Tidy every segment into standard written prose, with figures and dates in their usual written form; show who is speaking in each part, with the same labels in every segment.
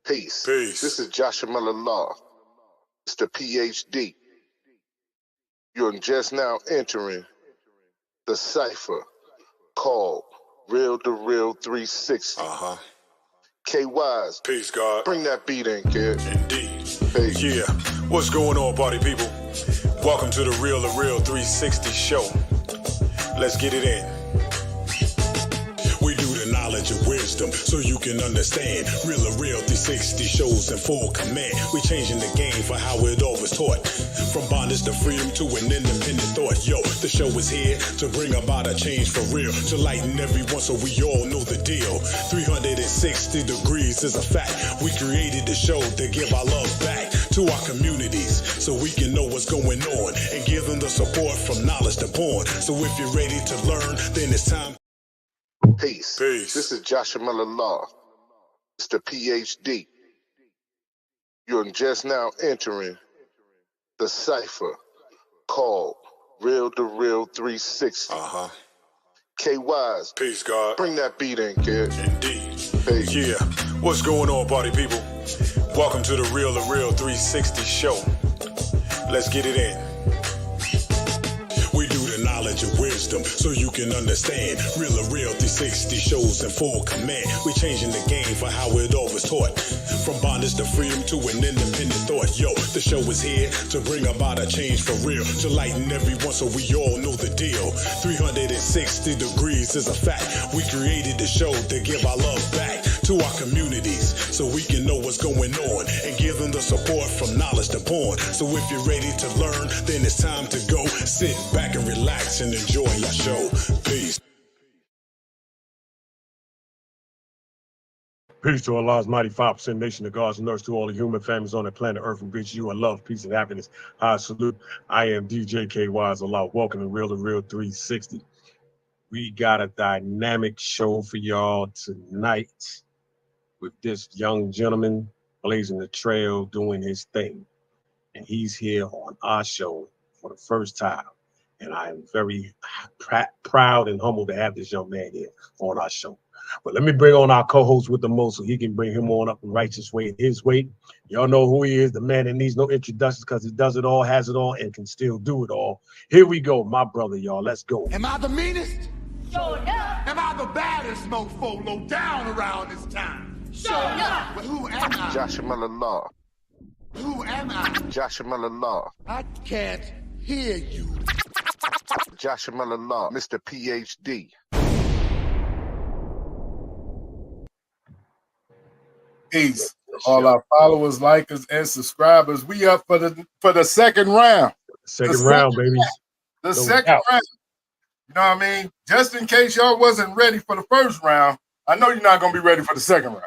Speaker 1: Peace.
Speaker 2: Peace.
Speaker 1: This is Joshon Law, Mr. PhD. You're just now entering the cipher called Real2reel360. KY's.
Speaker 2: Peace, God.
Speaker 1: Bring that beat in, kid.
Speaker 2: Indeed.
Speaker 1: Peace.
Speaker 2: Yeah. What's going on, party people? Welcome to the Real2reel360 show. Let's get it in. We do the knowledge of wisdom so you can understand. Real2reel360 shows in full command. We changing the game for how it all was taught. From bondage to freedom to an independent thought. Yo, the show is here to bring about a change for real. To lighten everyone so we all know the deal. 360 degrees is a fact. We created the show to give our love back to our communities so we can know what's going on and give them the support from knowledge to born. So if you're ready to learn, then it's time.
Speaker 1: Peace.
Speaker 2: Peace.
Speaker 1: This is Joshon Law, Mr. PhD. You're just now entering the cipher called Real2reel360. KY's.
Speaker 2: Peace, God.
Speaker 1: Bring that beat in, kid.
Speaker 2: Indeed.
Speaker 1: Peace.
Speaker 2: Yeah. What's going on, party people? Welcome to the Real2reel360 show. Let's get it in. We do the knowledge of wisdom so you can understand. Real2reel360 shows in full command. We changing the game for how it all was taught. From bondage to freedom to an independent thought. Yo, the show is here to bring about a change for real. To lighten everyone so we all know the deal. 360 degrees is a fact. We created the show to give our love back to our communities so we can know what's going on and give them the support from knowledge to born. So if you're ready to learn, then it's time to go. Sit back and relax and enjoy your show. Peace.
Speaker 3: Peace to Allah's mighty 5% nation of God's nurse to all the human families on the planet Earth and wish you in love, peace, and happiness. I salute. I am DJ KY's Allah. Welcome to Real2reel360. We got a dynamic show for y'all tonight with this young gentleman blazing the trail, doing his thing. And he's here on our show for the first time. And I am very proud and humbled to have this young man here on our show. But let me bring on our co-host with the most so he can bring him on up the righteous way, his way. Y'all know who he is, the man that needs no introductions because he does it all, has it all, and can still do it all. Here we go, my brother, y'all. Let's go.
Speaker 4: Am I the meanest?
Speaker 5: Sure enough.
Speaker 4: Am I the baddest mofo low down around this town?
Speaker 5: Sure enough.
Speaker 4: But who am I?
Speaker 1: Joshon Law.
Speaker 4: Who am I?
Speaker 1: Joshon Law.
Speaker 4: I can't hear you.
Speaker 1: Joshon Law, Mr. PhD.
Speaker 6: Peace. All our followers, likers, and subscribers. We up for the second round.
Speaker 3: Second round, baby.
Speaker 6: The second round. You know what I mean? Just in case y'all wasn't ready for the first round, I know you're not gonna be ready for the second round.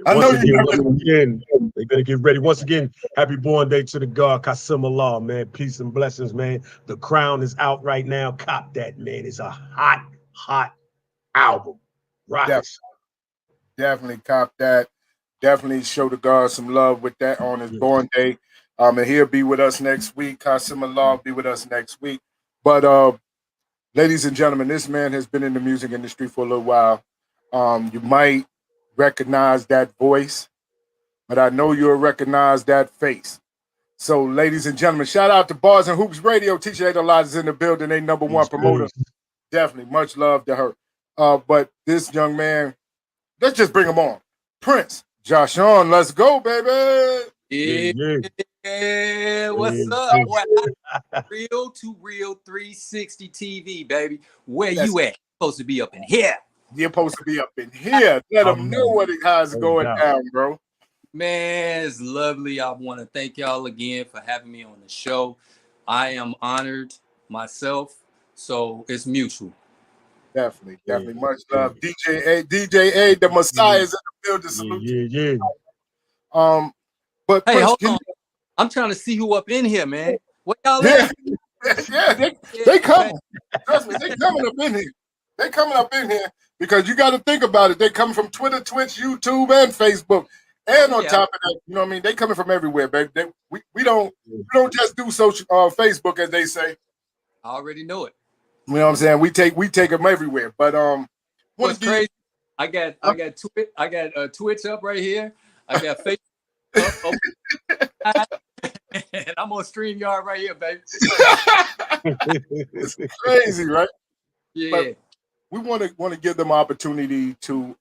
Speaker 6: I know you're not
Speaker 3: ready. They better get ready. Once again, happy born day to the God, Qasim Allah, man. Peace and blessings, man. The Crown is out right now. Cop that, man. It's a hot, hot album. Right.
Speaker 6: Definitely cop that. Definitely show the God some love with that on his born day. And he'll be with us next week. Qasim Allah will be with us next week. But ladies and gentlemen, this man has been in the music industry for a little while. You might recognize that voice, but I know you'll recognize that face. So, ladies and gentlemen, shout out to Bars and Hoops Radio. Teacher Ada is in the building. They number one promoter. Definitely. Much love to her. But this young man, let's just bring him on. Prince Joshon, let's go, baby.
Speaker 7: Yeah, what's up? Real2reel360 TV, baby. Where you at? Supposed to be up in here.
Speaker 6: You're supposed to be up in here. Let them know how it's going down, bro.
Speaker 7: Man, it's lovely. I want to thank y'all again for having me on the show. I am honored myself, so it's mutual.
Speaker 6: Definitely. Much love. DJ A, the Messiah is in the building. Salute. But
Speaker 7: hey,
Speaker 6: Prince,
Speaker 7: hold on. I'm trying to see who up in here, man. What y'all
Speaker 6: at? They coming. Trust me, they coming up in here. They coming up in here because you got to think about it. They coming from Twitter, Twitch, YouTube, and Facebook. And on top of that, you know what I mean? They coming from everywhere, baby. We don't just do social Facebook, as they say.
Speaker 7: I already know it.
Speaker 6: You know what I'm saying? We take them everywhere. But
Speaker 7: what's crazy? I got Twitch up right here. I got Facebook up, and I'm on StreamYard right here, baby.
Speaker 6: It's crazy, right?
Speaker 7: Yeah.
Speaker 6: But we want to give them opportunity to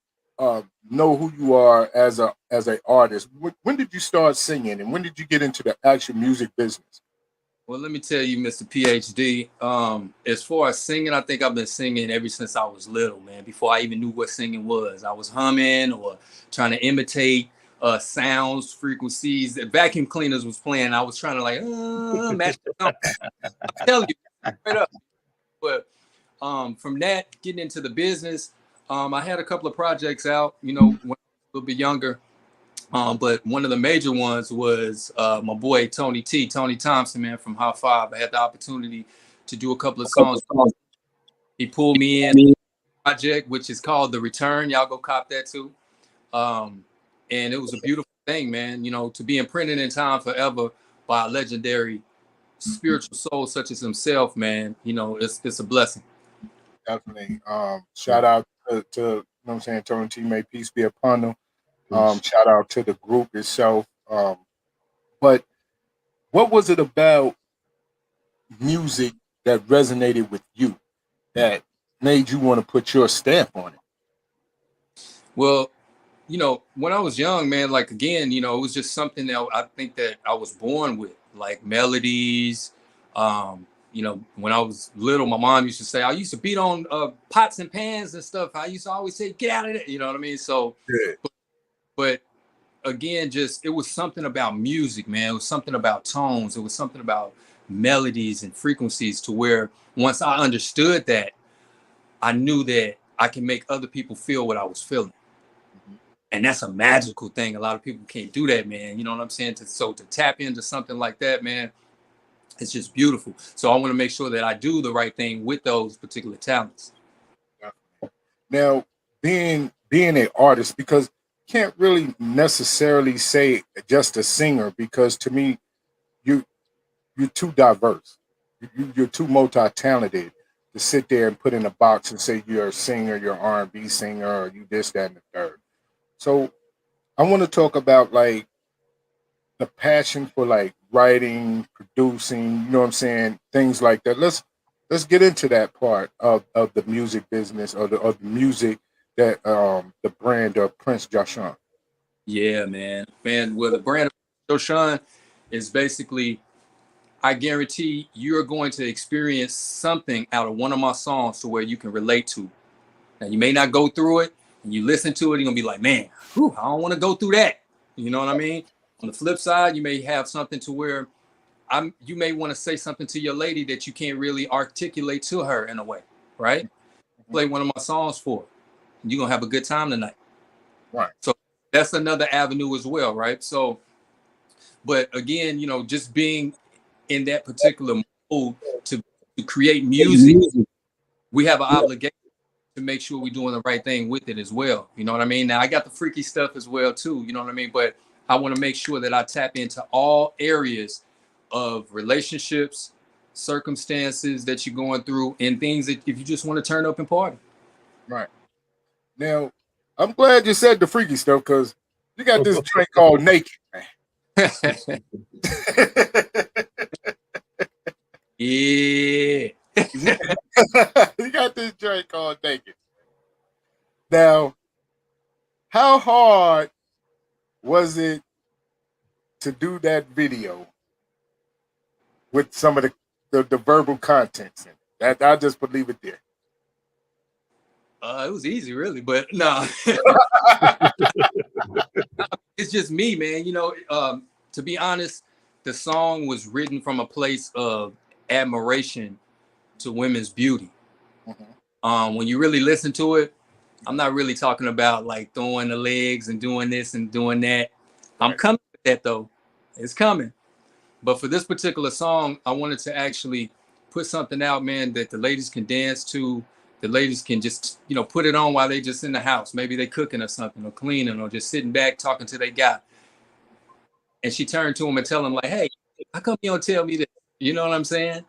Speaker 6: know who you are as an artist. When did you start singing, and when did you get into the actual music business?
Speaker 7: Well, let me tell you, Mr. PhD. As far as singing, I think I've been singing ever since I was little, man. Before I even knew what singing was, I was humming or trying to imitate sounds, frequencies. The vacuum cleaners was playing. I was trying to like match the sound. I'm telling you, straight up. But from that, getting into the business, I had a couple of projects out, when I was a little bit younger. But one of the major ones was my boy Tony Thompson, man, from High5. I had the opportunity to do a couple of songs. He pulled me in a project, which is called The Return. Y'all go cop that too. And it was a beautiful thing, man, to be imprinted in time forever by a legendary spiritual soul such as himself, man. It's a blessing.
Speaker 6: Definitely. Shout out to you know what I'm saying, Tony T. May peace be upon them. Shout out to the group itself. But what was it about music that resonated with you that made you want to put your stamp on it?
Speaker 7: Well, when I was young, man, like again, it was just something that I think that I was born with, like melodies. When I was little, my mom used to say, I used to beat on pots and pans and stuff. I used to always say, get out of there. You know what I mean? So, but again, just it was something about music, man. It was something about tones. It was something about melodies and frequencies to where once I understood that, I knew that I can make other people feel what I was feeling. And that's a magical thing. A lot of people can't do that, man. You know what I'm saying? To tap into something like that, man, it's just beautiful. So I want to make sure that I do the right thing with those particular talents.
Speaker 6: Now, being an artist, because can't really necessarily say just a singer, because to me, you're too diverse. You're too multi-talented to sit there and put in a box and say you're a singer, you're an R&B singer, or you this, that, and the third. So I want to talk about like the passion for like writing, producing, you know what I'm saying, things like that. Let's get into that part of the music business or the music that the brand of Prince Joshon.
Speaker 7: Yeah, man. Well, the brand of Joshon is basically, I guarantee you're going to experience something out of one of my songs to where you can relate to. Now, you may not go through it, and you listen to it, you're going to be like, man, I don't want to go through that. You know what I mean? On the flip side, you may have something to where you may want to say something to your lady that you can't really articulate to her in a way, right? Play one of my songs for her. You're going to have a good time tonight.
Speaker 6: Right.
Speaker 7: So that's another avenue as well, right? So, but again, just being in that particular mode to create music, we have an obligation to make sure we're doing the right thing with it as well. You know what I mean? Now I got the freaky stuff as well too, you know what I mean? But I want to make sure that I tap into all areas of relationships, circumstances that you're going through, and things that if you just want to turn up and party.
Speaker 6: Right. Now, I'm glad you said the freaky stuff because you got this drink called Naked, man.
Speaker 7: Yeah.
Speaker 6: You got this drink called Naked. Now, how hard was it to do that video with some of the verbal contents in it? That I just would leave it there.
Speaker 7: It was easy, really, but no. It's just me, man. To be honest, the song was written from a place of admiration to women's beauty. Mm-hmm. When you really listen to it, I'm not really talking about like throwing the legs and doing this and doing that. Right. I'm coming with that though. It's coming. But for this particular song, I wanted to actually put something out, man, that the ladies can dance to. The ladies can just, put it on while they just in the house. Maybe they cooking or something or cleaning or just sitting back talking to their guy. And she turned to him and tell him like, hey, how come you don't tell me this? You know what I'm saying?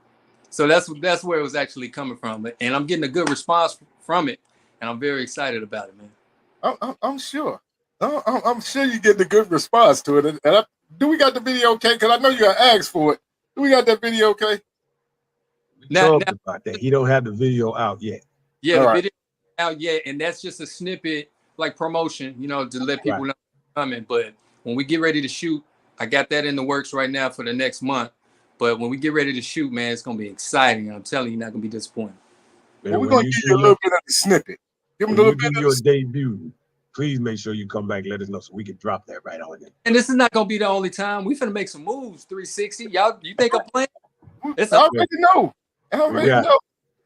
Speaker 7: So that's where it was actually coming from. And I'm getting a good response from it. And I'm very excited about it, man.
Speaker 6: I'm sure. I'm sure you get the good response to it. And do we got the video okay? Because I know you got asked for it. Do we got that video okay?
Speaker 7: Now,
Speaker 3: about that. He don't have the video out yet.
Speaker 7: Yeah, the video out yet, and that's just a snippet, like promotion, to let people know coming. But when we get ready to shoot, I got that in the works right now for the next month. But when we get ready to shoot, man, it's gonna be exciting. I'm telling you, you're not gonna be disappointed.
Speaker 6: Well, we're gonna give you a little bit of the snippet. Give them a little bit of
Speaker 3: your debut. Please make sure you come back. Let us know so we can drop that right on there.
Speaker 7: And this is not gonna be the only time. We finna make some moves. 360. Y'all, you think I'm playing?
Speaker 6: I already know.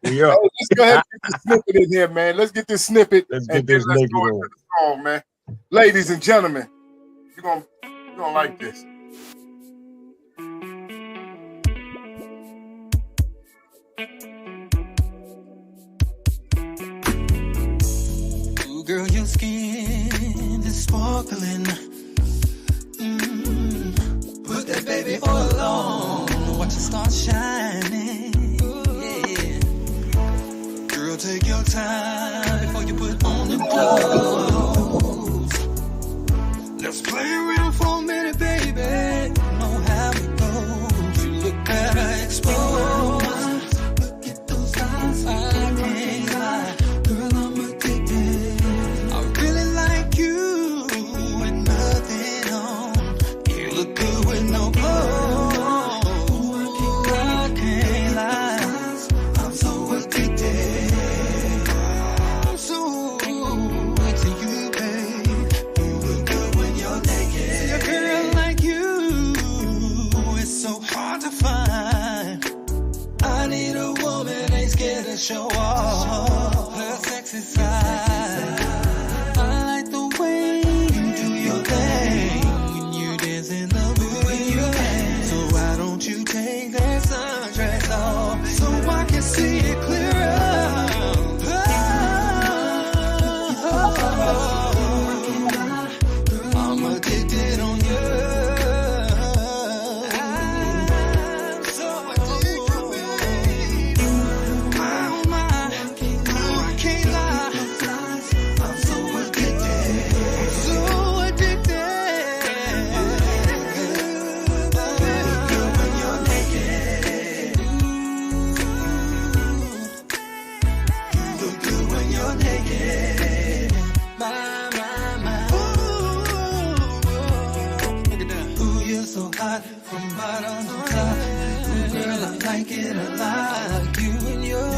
Speaker 3: Yeah.
Speaker 6: Let's go ahead and get this snippet in here, man. Let's get this snippet.
Speaker 3: Let's get this naked on.
Speaker 6: The song, man. Ladies and gentlemen, you're gonna like this.
Speaker 8: Ooh, girl, your skin is sparkling. Put that baby oil on. Watch it start shining. Take your time before you put on them clothes. Let's play around for a minute, baby. You know how it goes. You look better exposed. Look at those eyes. I can't lie. Girl, I'm addicted. I really like you with nothing on. You look good with no clothes. I can't lie. I'm so addicted. Show off her sexy side. I like the way you do your thing when you dance in the mood. So why don't you take that sundress off so I can see it clearer? I'm addicted on you. From bottom to top, ooh, girl, I like it a lot. You and your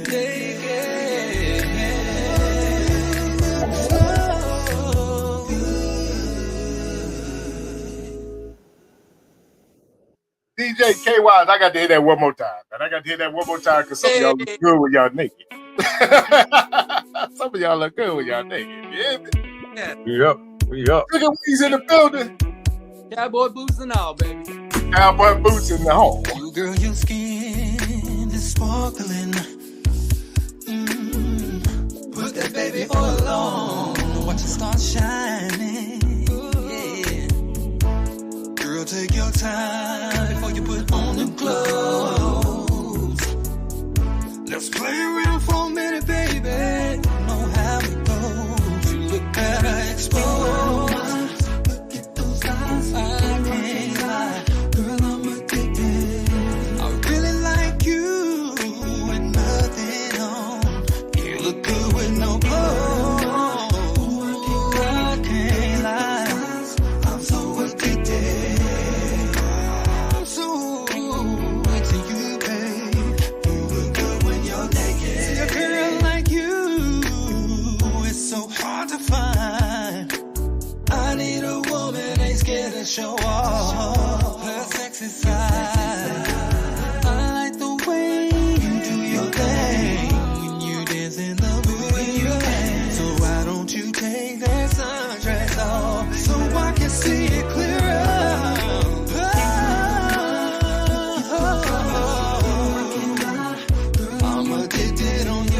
Speaker 8: naked. Oh,
Speaker 6: DJ K-Wise, I got to hear that one more time. And I got to hear that one more time because some of y'all look good when y'all naked. Some of y'all look good when y'all naked. Yeah.
Speaker 3: We up.
Speaker 6: Look at Weezy in the building.
Speaker 7: Cowboy boots and all, baby.
Speaker 6: Cowboy boots in the home.
Speaker 8: You, girl, your skin is sparkling. Put that baby oil on. Watch it start shining. Yeah. Girl, take your time before you put on them clothes. Let's play around for a minute, baby. You know how it goes. You look better exposed. I can't lie, girl, I'm addicted. I really like you with nothing on. You look good with no clothes. I can't lie, I'm so addicted. I'm so into you, babe. You look good when you're naked. See a girl like you, it's so hard to find. I need a woman ain't scared to show off her sexy side. I like the way you do your thing when you dance in the mood. So why don't you take that sundress off so I can see it clearer? I'm addicted on you.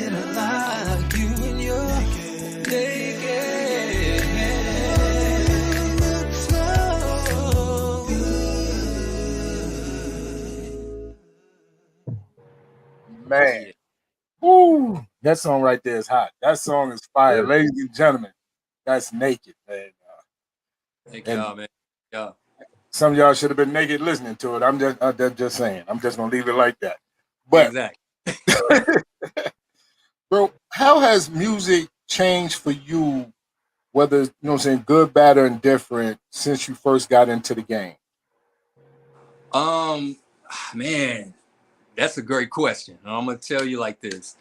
Speaker 8: feeling alive. You and your naked. So
Speaker 6: Man. Woo, that song right there is hot. That song is fire.
Speaker 7: Yeah.
Speaker 6: Ladies and gentlemen, that's Naked, man.
Speaker 7: Thank
Speaker 6: And
Speaker 7: y'all, man. Yeah.
Speaker 6: some of y'all should have been naked listening to it. I'm just saying. I'm just gonna leave it like that. But
Speaker 7: Exactly.
Speaker 6: bro, how has music changed for you, whether you know what I'm saying, good, bad, or indifferent, since you first got into the game?
Speaker 7: Man, that's a great question. And I'm gonna tell you like this.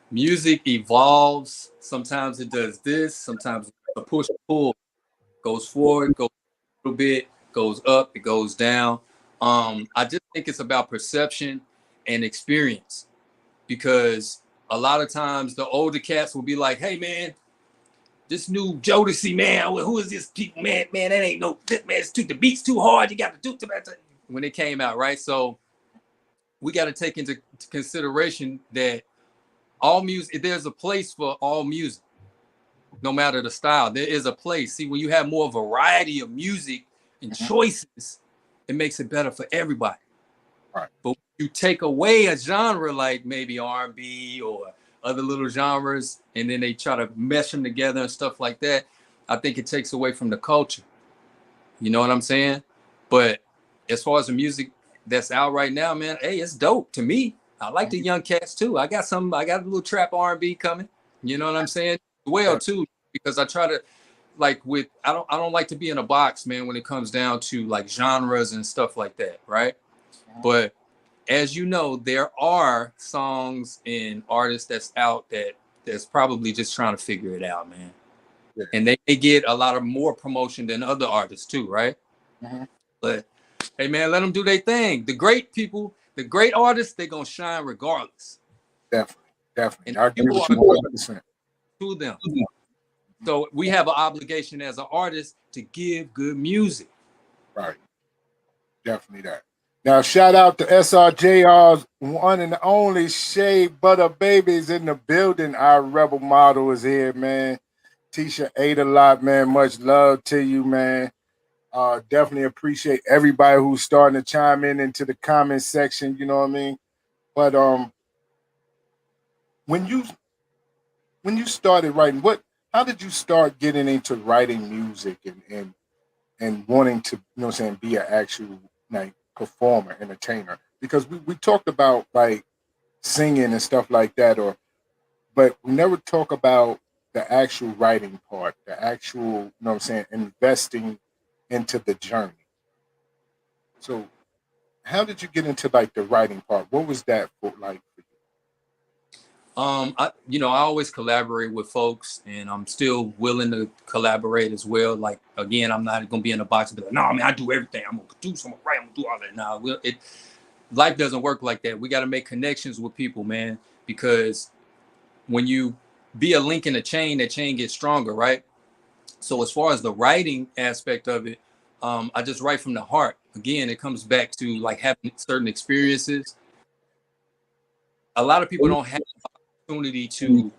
Speaker 7: Music evolves. Sometimes it does this, sometimes it's a push pull, goes forward, goes a little bit, goes up, it goes down. I just think it's about perception and experience, because a lot of times the older cats will be like, hey man, this new Jodeci, man, who is this people, man, that ain't no, man, the beat's too hard, you got to do that when it came out, right? So we got to take into consideration that all music, there's a place for all music, no matter the style. There is a place. See, when you have more variety of music and choices, it makes it better for everybody.
Speaker 6: Right.
Speaker 7: But you take away a genre like maybe R&B or other little genres, and then they try to mesh them together and stuff like that, I think it takes away from the culture. You know what I'm saying? But as far as the music that's out right now, man, hey, it's dope to me. I like the young cats too. I got a little trap R&B coming. You know what I'm saying? Well, too, because I try to, like, I don't like to be in a box, man, when it comes down to like genres and stuff like that, right? But as you know, there are songs and artists that's out that's probably just trying to figure it out, man.
Speaker 6: Yeah.
Speaker 7: And they get a lot of more promotion than other artists too, right? But hey, man, let them do their thing. The great people, the great artists, they're gonna shine regardless.
Speaker 6: Definitely.
Speaker 7: And
Speaker 6: I agree
Speaker 7: people
Speaker 6: with
Speaker 7: are
Speaker 6: you 100%.
Speaker 7: to them. So we have an obligation as an artist to give good music.
Speaker 6: Right. Definitely that. Now, shout out to SRJR's one and only Shea Butter Babies in the building. Our rebel model is here, man. Tisha ate a lot, man. Much love to you, man. Definitely appreciate everybody who's starting to chime in into the comment section. You know what I mean? But when you started writing, how did you start getting into writing music and wanting to, you know what I'm saying, be an actual like performer, entertainer? Because we talked about like singing and stuff like that, but we never talk about the actual writing part, the actual, you know what I'm saying, investing into the journey. So how did you get into like the writing part? What was that for like for
Speaker 7: I always collaborate with folks, and I'm still willing to collaborate as well. Like, again, I'm not gonna be in a box and be like, no, man, I do everything. I'm gonna produce, I'm gonna write, I'm gonna do all that. No, life doesn't work like that. We got to make connections with people, man, because when you be a link in a chain, that chain gets stronger, right? So as far as the writing aspect of it, I just write from the heart. Again, it comes back to like having certain experiences. A lot of people don't have the opportunity to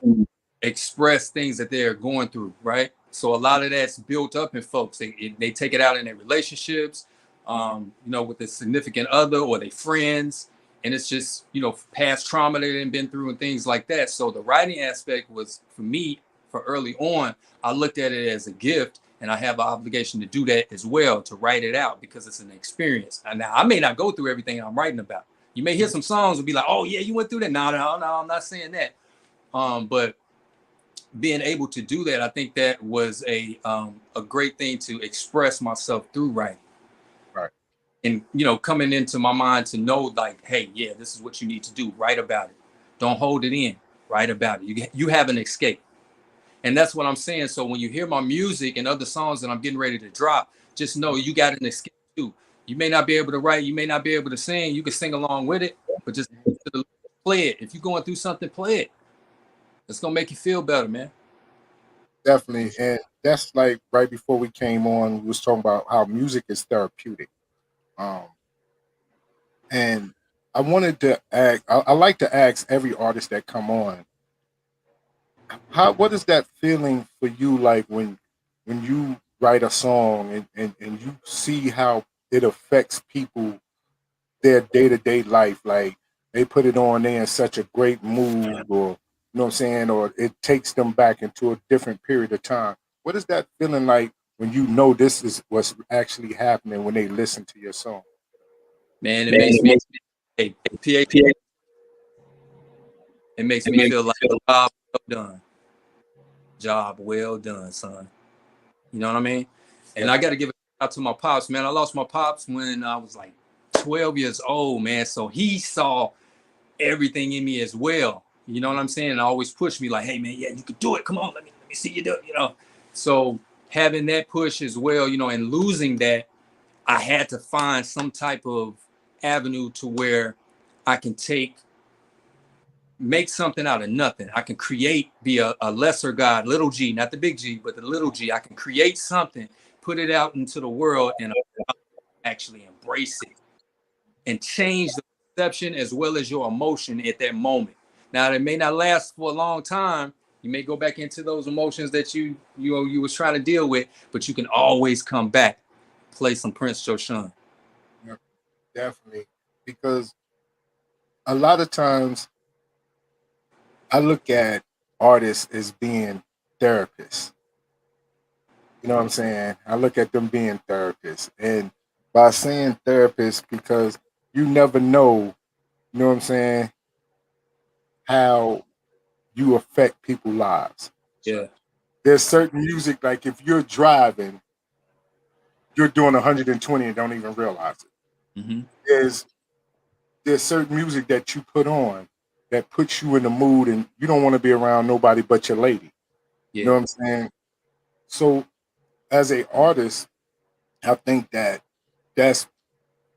Speaker 7: express things that they're going through, right? So a lot of that's built up in folks. They take it out in their relationships, with a significant other or their friends, and it's just past trauma they've been through and things like that. So the writing aspect was for me for early on. I looked at it as a gift, and I have an obligation to do that as well, to write it out because it's an experience. And now I may not go through everything I'm writing about. You may hear some songs and be like, "Oh yeah, you went through that." No, I'm not saying that. But being able to do that, I think that was a great thing to express myself through writing.
Speaker 6: Right.
Speaker 7: And coming into my mind to know like, hey, yeah, this is what you need to do. Write about it. Don't hold it in. Write about it. You have an escape. And that's what I'm saying. So when you hear my music and other songs that I'm getting ready to drop, just know you got an escape too. You may not be able to write, you may not be able to sing, you can sing along with it, but just play it. If you're going through something, play it. It's gonna make you feel better, man.
Speaker 6: Definitely. And that's like right before we came on, we was talking about how music is therapeutic. Um, and I wanted to ask, I like to ask every artist that come on, what is that feeling for you like when you write a song and you see how it affects people, their day-to-day life, like they put it on, they in such a great mood, or you know what I'm saying, or it takes them back into a different period of time. What is that feeling like when you know this is what's actually happening when they listen to your song?
Speaker 7: Man, it makes me, hey, PA, it makes me feel like job well done. Job well done, son. You know what I mean? And I got to give it out to my pops, man. I lost my pops when I was like 12 years old, man. So he saw everything in me as well. You know what I'm saying? And always pushed me like, hey, man, yeah, you can do it. Come on, let me see you do it, you know. So having that push as well, you know, and losing that, I had to find some type of avenue to where I can make something out of nothing. I can create, be a lesser God, little G, not the big G, but the little G. I can create something, put it out into the world, and actually embrace it and change the perception as well as your emotion at that moment. Now, it may not last for a long time. You may go back into those emotions that you was trying to deal with, but you can always come back, play some Prince Joshon.
Speaker 6: Yeah, definitely, because a lot of times I look at artists as being therapists. You know what I'm saying? I look at them being therapists. And by saying therapists, because you never know, you know what I'm saying, how you affect people's lives.
Speaker 7: Yeah.
Speaker 6: There's certain music, like if you're driving, you're doing 120 and don't even realize it.
Speaker 7: Mm-hmm.
Speaker 6: There's certain music that you put on that puts you in the mood and you don't want to be around nobody but your lady. You know
Speaker 7: Yeah.
Speaker 6: what I'm saying? So as a artist, I think that's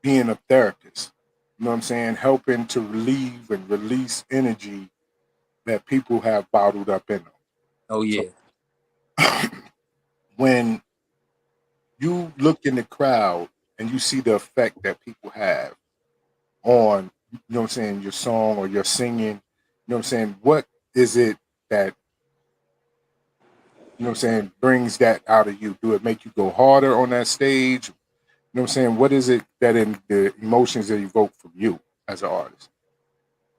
Speaker 6: being a therapist. You know what I'm saying? Helping to relieve and release energy that people have bottled up in them.
Speaker 7: Oh,
Speaker 6: So
Speaker 7: yeah.
Speaker 6: when you look in the crowd and you see the effect that people have on, you know what I'm saying, your song or your singing, you know what I'm saying, what is it that, you know what I'm saying, brings that out of you? Do it make you go harder on that stage? You know what I'm saying? What is it that in the emotions that evoke from you as an artist?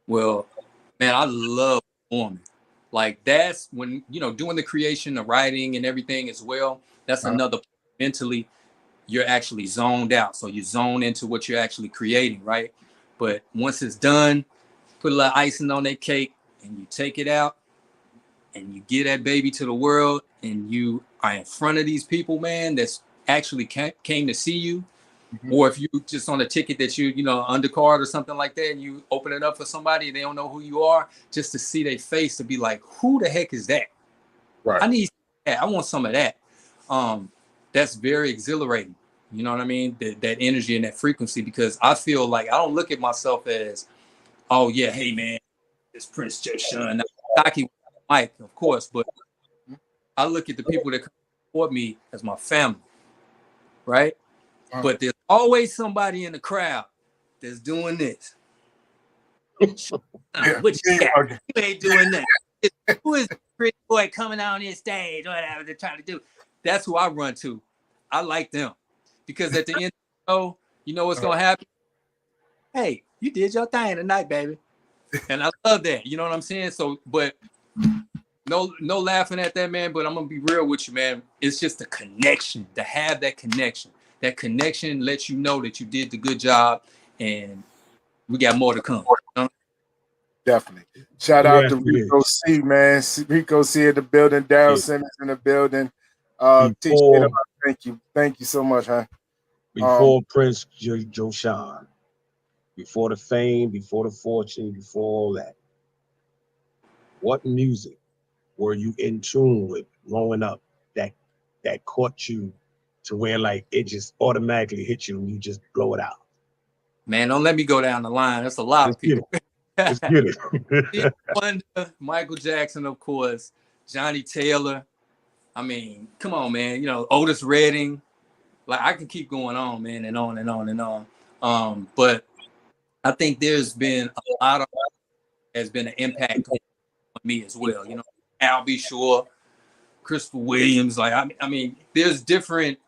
Speaker 7: Well, man, I love performing. Like that's when, you know, doing the creation, the writing and everything as well. That's
Speaker 6: Uh-huh.
Speaker 7: another mentally you're actually zoned out. So you zone into what you're actually creating, right? But once it's done, put a little icing on that cake and you take it out and you give that baby to the world and you are in front of these people, man, that's actually came to see you.
Speaker 6: Mhm.
Speaker 7: Or if you just on a ticket that you know, undercard or something like that, and you open it up for somebody, they don't know who you are, just to see their face to be like, who the heck is that?
Speaker 6: Right.
Speaker 7: I need that. I want some of that. That's very exhilarating. You know what I mean? That energy and that frequency, because I feel like I don't look at myself as, oh yeah, hey man, it's Prince Joshon. Cocky with Mike, of course, but I look at the people that support me as my family, right?
Speaker 6: Uh-huh.
Speaker 7: But there's always somebody in the crowd that's doing this.
Speaker 6: Yeah.
Speaker 7: What you got?
Speaker 6: Okay.
Speaker 7: You ain't doing that. Who is this pretty boy coming on this stage? Whatever they're trying to do. That's who I run to. I like them. Because at the end of the show, you know what's gonna happen? Hey, you did your thing tonight, baby. And I love that. You know what I'm saying? So, but no laughing at that, man. But I'm gonna be real with you, man. It's just the connection, to have that connection. That connection lets you know that you did the good job and we got more to come. You know?
Speaker 6: Definitely. Shout out
Speaker 3: Yes,
Speaker 6: to
Speaker 3: it
Speaker 6: Rico
Speaker 3: is.
Speaker 6: C, man. Rico C in the building. Daryl
Speaker 3: Yeah.
Speaker 6: Simmons in the building. T
Speaker 3: Before
Speaker 6: thank you. Thank you so much, huh?
Speaker 3: before Prince Joshon, before the fame, before the fortune, before all that, what music were you in tune with growing up that caught you to where like it just automatically hit you and you just blow it out?
Speaker 7: Man, don't let me go down the line. That's a lot
Speaker 3: Let's
Speaker 7: of
Speaker 3: get
Speaker 7: people.
Speaker 3: it. Let's get
Speaker 7: Stevie
Speaker 3: it.
Speaker 7: Wonder, Michael Jackson, of course, Johnny Taylor. I mean, come on, man. You know, Otis Redding. Like I can keep going on, man, and on and on and on. But I think there's been a lot of has been an impact on me as well. You know, Al B. Shore, Christopher Williams. Like I mean, there's different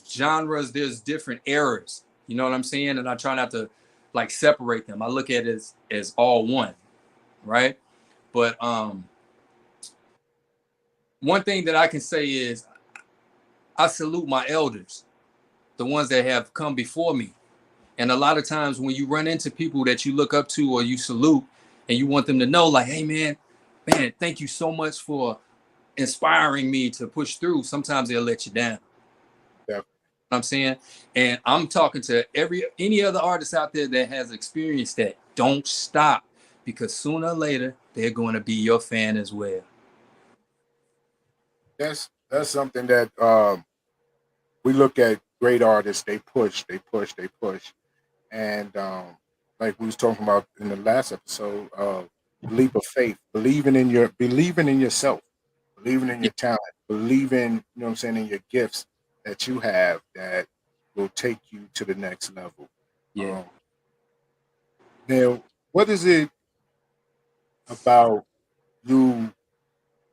Speaker 7: genres, there's different eras. You know what I'm saying? And I try not to like separate them. I look at it as all one, right? But one thing that I can say is I salute my elders, the ones that have come before me. And a lot of times when you run into people that you look up to or you salute and you want them to know, like, hey, man, thank you so much for inspiring me to push through. Sometimes they'll let you down.
Speaker 6: Yeah.
Speaker 7: You know what I'm saying? And I'm talking to any other artist out there that has experienced that. Don't stop, because sooner or later, they're going to be your fan as well.
Speaker 6: That's something that we look at great artists. They push, and like we was talking about in the last episode, leap of faith, believing in yourself, believing in your talent, believing, you know what I'm saying, in your gifts that you have that will take you to the next level.
Speaker 7: Yeah.
Speaker 6: Now, what is it about you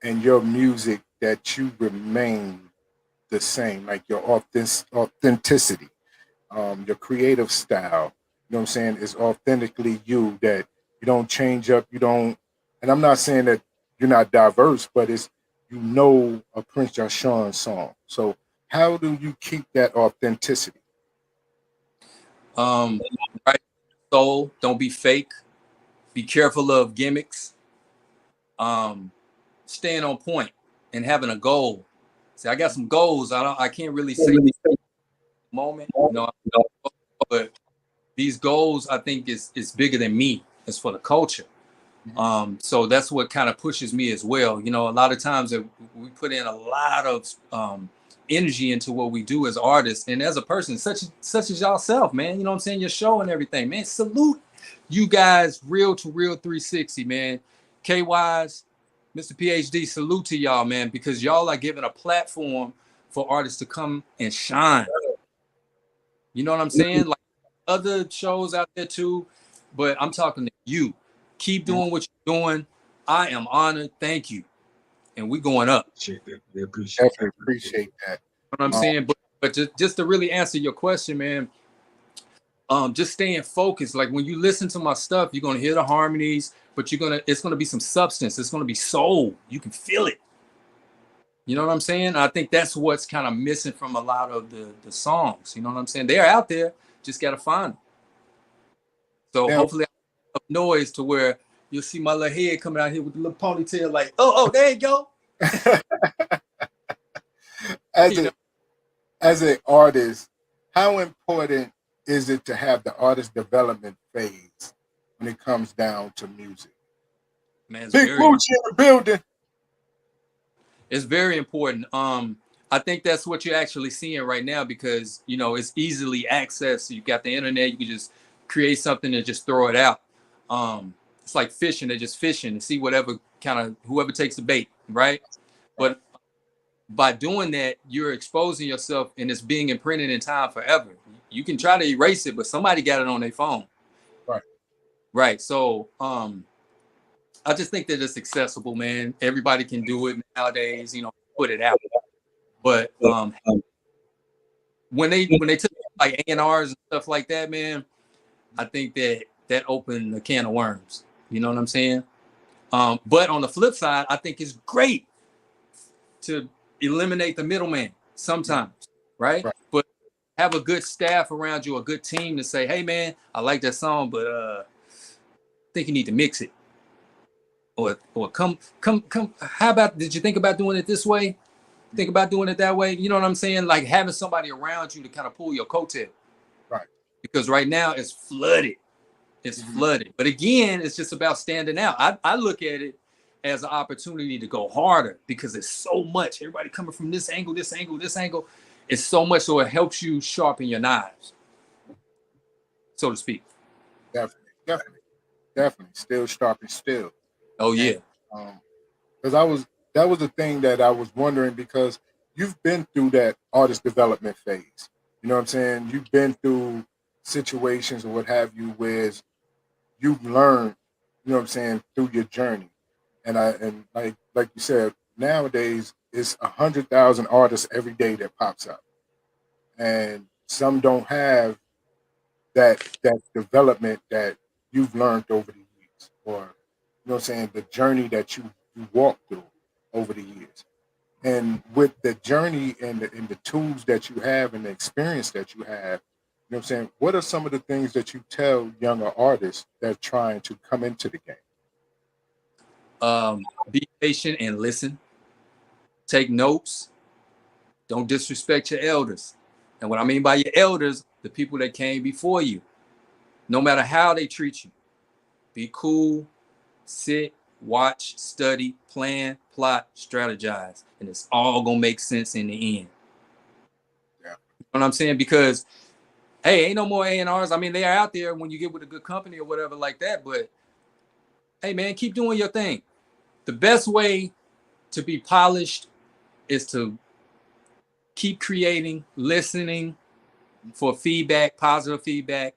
Speaker 6: and your music that you remain the same, like your authenticity, your creative style, you know what I'm saying, is authentically you, that you don't change up, you don't, and I'm not saying that you're not diverse, but it's, you know, a Prince Joshon song. So how do you keep that authenticity?
Speaker 7: Right. Soul, don't be fake. Be careful of gimmicks. Staying on point and having a goal. See, I got some goals. I can't really say moment, you know, but these goals I think is bigger than me. It's for the culture. So that's what kind of pushes me as well. You know, a lot of times we put in a lot of energy into what we do as artists and as a person, such as yourself, man. You know what I'm saying? Your show and everything, man. Salute you guys, Real to Real 360, man. KY's, Mr. PhD, salute to y'all, man, because y'all are giving a platform for artists to come and shine. You know what I'm saying? Like other shows out there too, but I'm talking to you. Keep doing what you're doing. I am honored. Thank you. And we going up.
Speaker 3: They appreciate
Speaker 6: Definitely appreciate that.
Speaker 7: You know what I'm saying? But just to really answer your question, man, just staying focused. Like when you listen to my stuff, you're gonna hear the harmonies, but it's gonna be some substance. It's gonna be soul. You can feel it. You know what I'm saying? I think that's what's kind of missing from a lot of the songs. You know what I'm saying? They're out there, just gotta find them. So
Speaker 6: Now,
Speaker 7: hopefully I have noise to where you'll see my little head coming out here with the little ponytail, like, oh, there you go.
Speaker 6: as an artist, how important is it to have the artist development phase when it comes down to music?
Speaker 7: Man,
Speaker 6: Big Moochie in the building.
Speaker 7: It's very important. I think that's what you're actually seeing right now because, you know, it's easily accessed. You got the internet. You can just create something and just throw it out. It's like fishing. They're just fishing and see whoever takes the bait, right? But by doing that, you're exposing yourself and it's being imprinted in time forever. You can try to erase it, but somebody got it on their phone.
Speaker 6: Right.
Speaker 7: Right. So I just think that it's accessible, man. Everybody can do it nowadays, you know, put it out. But when they took like A&Rs and stuff like that, man, I think that opened a can of worms. You know what I'm saying? But on the flip side, I think it's great to eliminate the middleman sometimes, right? But have a good staff around you, a good team to say, hey, man, I like that song, but I think you need to mix it. Or come. How about, did you think about doing it this way? Think about doing it that way? You know what I'm saying? Like having somebody around you to kind of pull your coattail.
Speaker 6: Right.
Speaker 7: Because right now it's flooded. It's flooded. But again, it's just about standing out. I look at it as an opportunity to go harder because it's so much. Everybody coming from this angle, this angle, this angle. It's so much, so it helps you sharpen your knives, so to speak.
Speaker 6: Definitely. Still sharpen still.
Speaker 7: Oh yeah.
Speaker 6: Because that was the thing that I was wondering, because you've been through that artist development phase. You know what I'm saying? You've been through situations or what have you, where you've learned, you know what I'm saying, through your journey. and like you said, nowadays it's 100,000 artists every day that pops up, and some don't have that development that you've learned over the years, or you know what I'm saying, the journey that you walked through over the years. And with the journey and the tools that you have and the experience that you have, you know what I'm saying, what are some of the things that you tell younger artists that are trying to come into the game?
Speaker 7: Be patient and listen. Take notes. Don't disrespect your elders. And what I mean by your elders, the people that came before you, no matter how they treat you, be cool, sit, watch, study, plan, plot, strategize. And it's all going to make sense in the end.
Speaker 6: Yeah.
Speaker 7: You know what I'm saying? Because, hey, ain't no more A&Rs. I mean, they are out there when you get with a good company or whatever like that. But, hey, man, keep doing your thing. The best way to be polished is to keep creating, listening for feedback, positive feedback,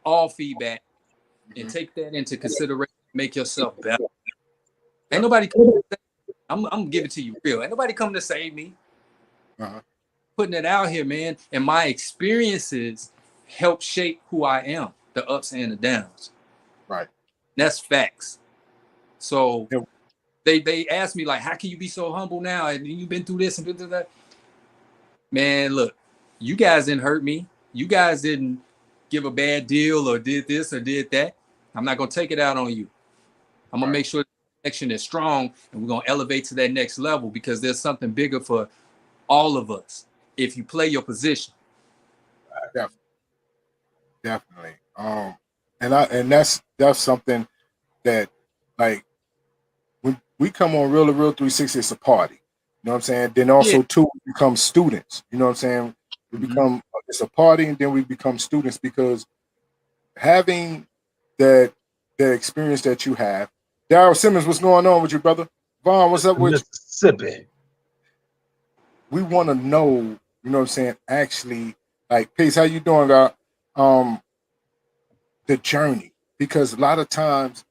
Speaker 7: all feedback, and take that into consideration. Make yourself better. Ain't nobody coming to I'm gonna give it to you real. Ain't nobody coming to save me. Putting it out here, man. And my experiences help shape who I am, the ups and the downs.
Speaker 6: Right.
Speaker 7: That's facts. So
Speaker 6: Yeah.
Speaker 7: they asked me, like, how can you be so humble now? And you've been through this and been through that. Man, look, you guys didn't hurt me. You guys didn't give a bad deal or did this or did that. I'm not gonna take it out on you. I'm gonna make sure the connection is strong, and we're gonna elevate to that next level, because there's something bigger for all of us if you play your position.
Speaker 6: Definitely. And that's something that, like, when we come on Real2reel360, it's a party. You know what I'm saying? Then also too, we become students. You know what I'm saying? We become, it's a party, and then we become students, because having the experience that you have. Daryl Simmons, what's going on with you, brother? Vaughn, what's up with
Speaker 3: Mississippi?
Speaker 6: We want to know, you know what I'm saying, actually, like, Peace, how you doing, guy? The journey, because a lot of times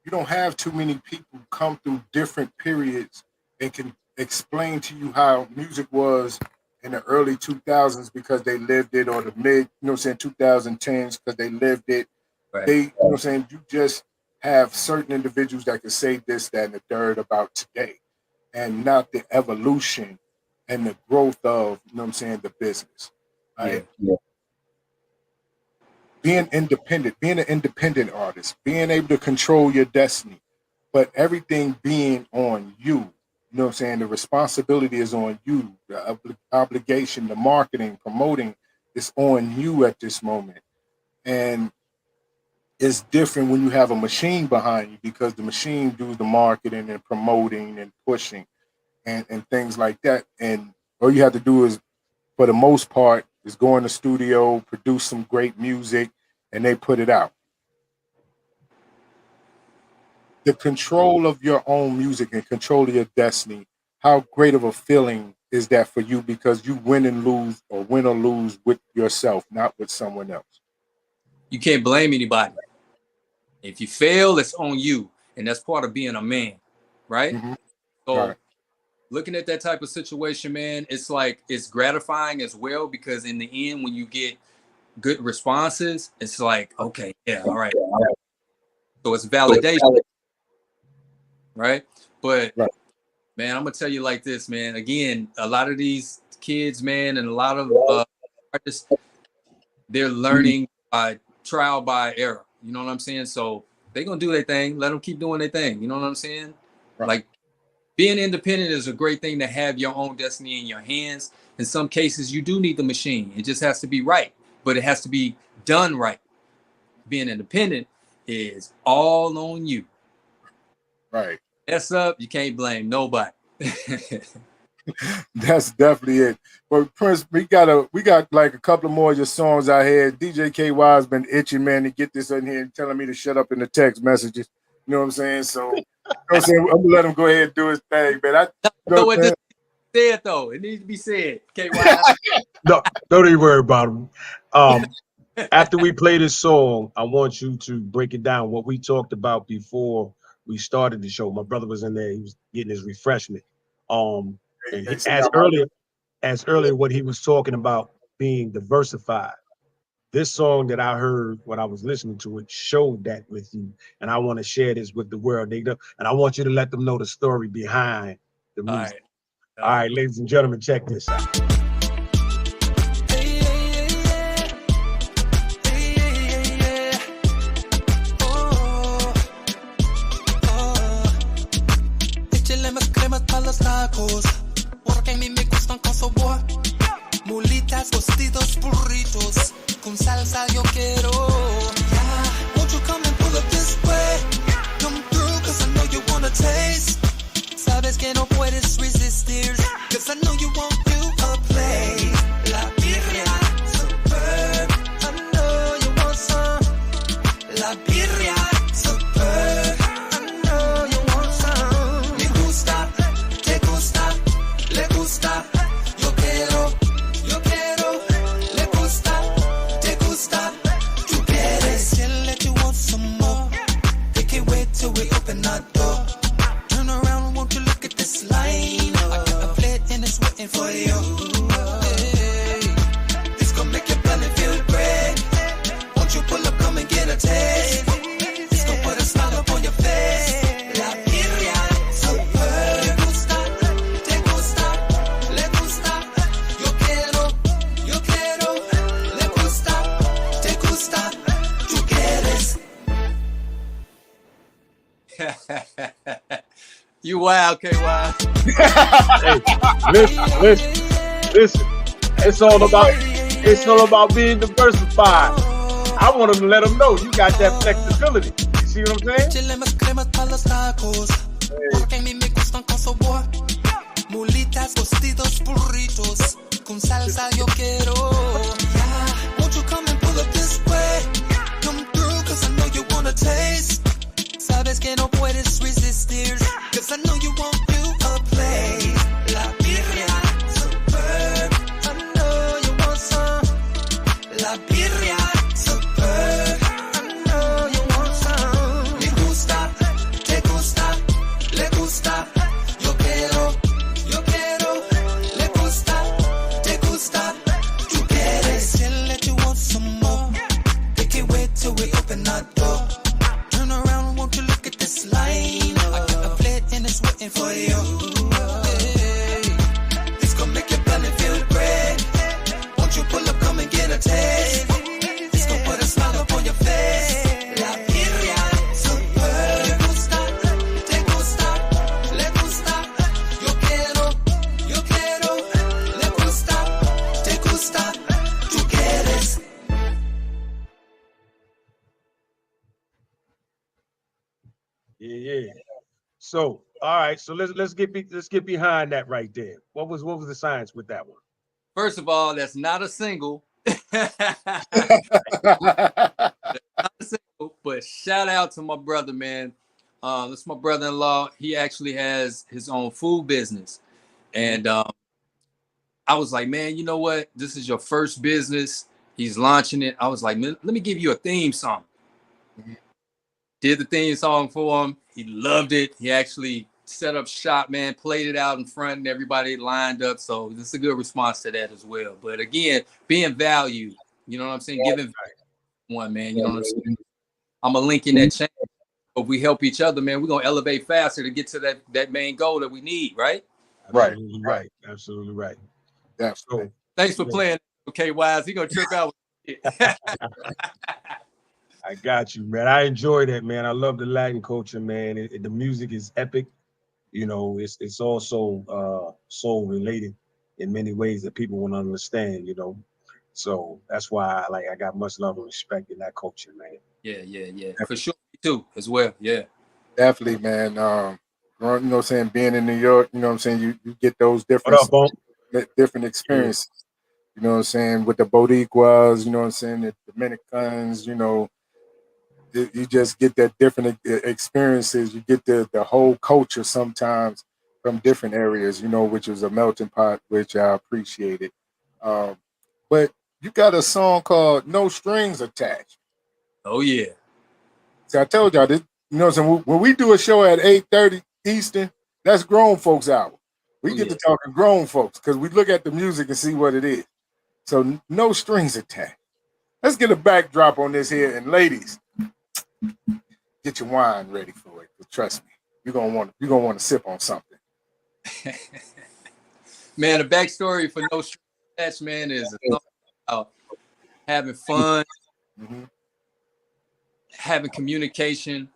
Speaker 6: you don't have too many people come through different periods and can explain to you how music was in the early 2000s because they lived it, or the mid, you know what I'm saying, 2010s because they lived it.
Speaker 7: Right.
Speaker 6: They, you know what I'm saying, you just have certain individuals that can say this, that, and the third about today, and not the evolution and the growth of, you know what I'm saying, the business. Right? Yeah. Being independent, being an independent artist, being able to control your destiny, but everything being on you. You know what I'm saying? The responsibility is on you. The obligation, the marketing, promoting is on you at this moment. And it's different when you have a machine behind you, because the machine does the marketing and promoting and pushing and things like that. And all you have to do is, for the most part, is go in the studio, produce some great music, and they put it out. The control of your own music and control of your destiny, how great of a feeling is that for you? Because you win or lose with yourself, not with someone else.
Speaker 7: You can't blame anybody. If you fail, it's on you. And that's part of being a man, right? So looking at that type of situation, man, it's like, it's gratifying as well, because in the end, when you get good responses, it's like, okay, yeah, all right. So it's validation, right? But man, I'm gonna tell you like this, man. Again, a lot of these kids, man, and a lot of artists, they're learning by trial by error. You know what I'm saying? So they're gonna do their thing. Let them keep doing their thing. You know what I'm saying? Like, being independent is a great thing, to have your own destiny in your hands. In some cases, you do need the machine. It just has to be right, but it has to be done right. Being independent is all on you.
Speaker 6: Right.
Speaker 7: Mess up, you can't blame nobody.
Speaker 6: That's definitely it. But Prince, we got like a couple more of your songs out here. DJ KY has been itching, man, to get this in here and telling me to shut up in the text messages. You know what I'm saying? So, you know what I'm saying, I'm gonna let him go ahead and do his thing, man.
Speaker 7: You know what this said though? It needs to be said. KY.
Speaker 3: No, don't even worry about him. After we play this song, I want you to break it down, what we talked about before we started the show. My brother was in there. He was getting his refreshment. And
Speaker 6: They say
Speaker 3: as
Speaker 6: I'm-
Speaker 3: earlier, what he was talking about being diversified. This song that I heard when I was listening to it showed that with you, and I want to share this with the world. And I want you to let them know the story behind the
Speaker 7: All
Speaker 3: music.
Speaker 7: right.
Speaker 3: All right, ladies and gentlemen, check this out.
Speaker 8: Échale más cremas para los tacos, porque a mí me gustan con sabor. Mulitas, tostitos, burritos, con salsa yo quiero. Yeah. Won't you come and pull up this way? Come through, cause I know you wanna taste. Sabes que no puedes resistir, cause I know you won't do a play. La birria, superb, I know you want some. La birria, superb, I know you want some. Me gusta, te gusta, le gusta, yo quiero, le gusta, te gusta, tú quieres. Can't let you want some more, they can't wait till we open our door. Turn around, won't you look at this line? I got a plate and it's waiting for you. Hey, this gon' make your belly feel great. Won't you pull up, come and get a taste? This gon' put a smile up on your face. La birria, super. Te gusta, le gusta. Yo quiero, le gusta, te gusta, tú quieres.
Speaker 7: You wild, KY.
Speaker 3: Hey, listen. It's all about being diversified. I want them to let them know you got that flexibility. You see what I'm saying?
Speaker 8: Échale más cremas para los tacos, porque a mí me gustan con sabor. Mulitas, tostitos, burritos, con salsa yo quiero. Yeah. Won't you come and pull up this way? Come through, cause I know you wanna taste. Sabes que no puedes resistir, cause I know you won't do a play. La birria, superb, I know you want some. La birria, superb, I know you want some. Me gusta, te gusta, le gusta, yo quiero, le gusta, te gusta, tú quieres. Can't let you want some more, they can't wait till we open our door. Turn around, won't you look at this line? I got a plate and it's waiting for you. Hey, this gon' make your belly feel great. Won't you pull up, come and get a taste? This gon' put a smile up on your face. La birria, super. Te gusta, le gusta. Yo quiero, le gusta, te gusta, tú quieres.
Speaker 3: Yeah. So, all right. So let's get behind that right there. What was the science with that one?
Speaker 7: First of all, that's not a single. But shout out to my brother, man. That's my brother-in-law. He actually has his own food business. And I was like, man, you know what? This is your first business. He's launching it. I was like, man, let me give you a theme song. Did the theme song for him. He loved it. He actually set up shop, man, played it out in front and everybody lined up. So this is a good response to that as well. But again, being valued, you know what I'm saying? Giving one, man, you know what I'm saying? I'm a link in that chain. If we help each other, man, we're going to elevate faster to get to that main goal that we need, right?
Speaker 3: Absolutely right. Absolutely right.
Speaker 6: Definitely.
Speaker 3: So,
Speaker 7: Thanks for playing, okay, Wise. He going to trip out with it.
Speaker 3: I got you, man. I enjoy that, man. I love the Latin culture, man. The music is epic. You know, it's also soul related in many ways that people want to understand, you know. So that's why I got much love and respect in that culture, man.
Speaker 7: Yeah. For sure, me too, as well. Yeah.
Speaker 6: Definitely, man. You know what I'm saying, being in New York, you know what I'm saying, you get those different experiences. You know what I'm saying, with the Boricuas, you know what I'm saying, the Dominicans, you know, you just get that different experiences. You get the whole culture sometimes from different areas, you know, which is a melting pot, which I appreciated. But you got a song called No Strings Attached.
Speaker 7: Oh, yeah.
Speaker 6: See, I told y'all You know what I'm saying? When we do a show at 8:30 Eastern, that's grown folks hour. We get to talking grown folks because we look at the music and see what it is. So no strings attached. Let's get a backdrop on this here. And ladies, get your wine ready for it. Trust me, you're gonna want to sip on something.
Speaker 7: Man, the backstory for No Strings Attached, man, is about having fun, having communication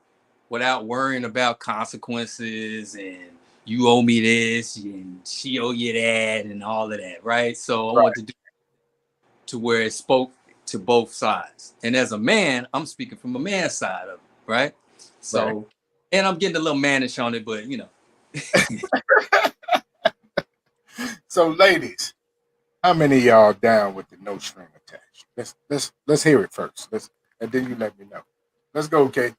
Speaker 7: without worrying about consequences and you owe me this and she owe you that and all of that, right? So I want to do to where it spoke to both sides. And as a man, I'm speaking from a man's side of it, right? So, and I'm getting a little mannish on it, but you know.
Speaker 6: So, ladies, how many of y'all down with the no string attached? Let's hear it first. And then you let me know. Let's go, Kate.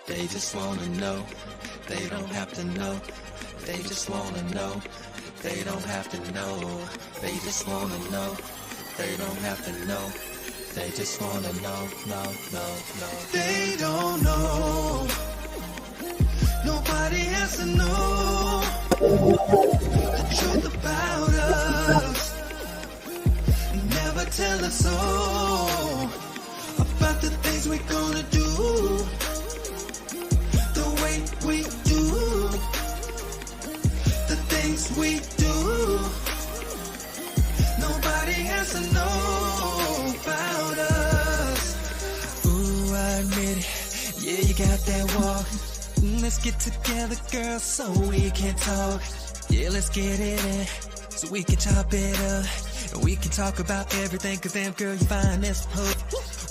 Speaker 8: They just wanna know, they don't have to know. They just wanna know, they don't have to know. They just wanna know, they don't have to know. They just wanna know, no. They don't know, nobody has to know the truth about us. Never tell us all about the things we're gonna do. We do the things we do. Nobody has to know about us. Ooh, I admit it. Yeah, you got that walk. Let's get together, girl, so we can talk. Yeah, let's get it in, so we can chop it up. And we can talk about everything, cause damn girl, you fine as fuck.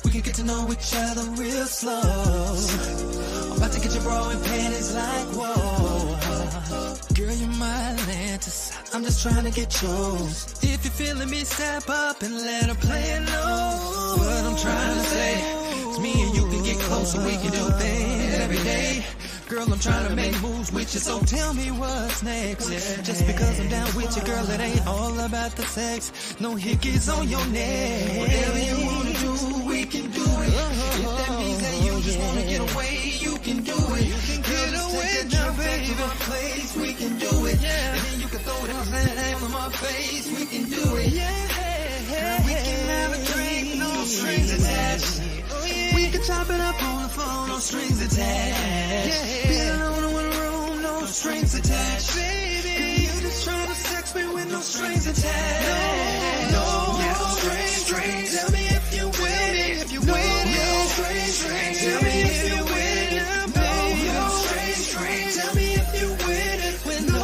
Speaker 8: We can get to know each other real slow. I'm about to get your bra and panties like whoa. Girl, you're my Atlantis, I'm just trying to get yours. If you're feeling me, step up and let her play it know. What I'm trying to say is me and you can get closer, we can do things every day. Girl, I'm trying to make moves with you, so tell me what's next. Just because I'm down with you, girl, it ain't all about the sex. No hickeys on your neck. Whatever you wanna do, we can do it. If that means that you just wanna get away, you can do it. You can get away now, baby. Place, we can do it. And then you can throw down that hand on my face, we can do it. Girl, we can have a drink, no strings attached. We can chop it up on the phone, no strings attached. Be alone in one room, no strings attached. Baby, you just trying to sex me with no strings attached. No strings. Tell me if you with it. If you with it. No strings. Tell me if you with it. No strings. Tell me if you with it. With no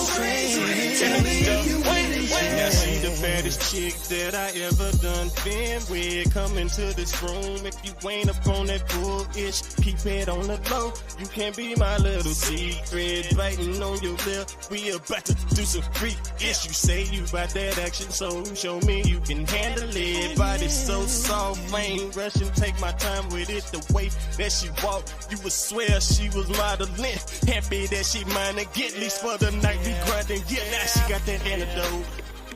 Speaker 8: strings. Tell me if you with it.
Speaker 9: Now she the baddest chick that I ever done been with. Come into this room if you ain't up on that bullish. Keep it on the low. You can't be my little secret. Biting on your lip. We about to do some freak ish. You say you about that action, so show me you can handle it. Body so soft, flame rushing. Take my time with it. The way that she walk, you would swear she was modeling. Happy that she mine again, at least for the night we grinding. Yeah, now she got that antidote,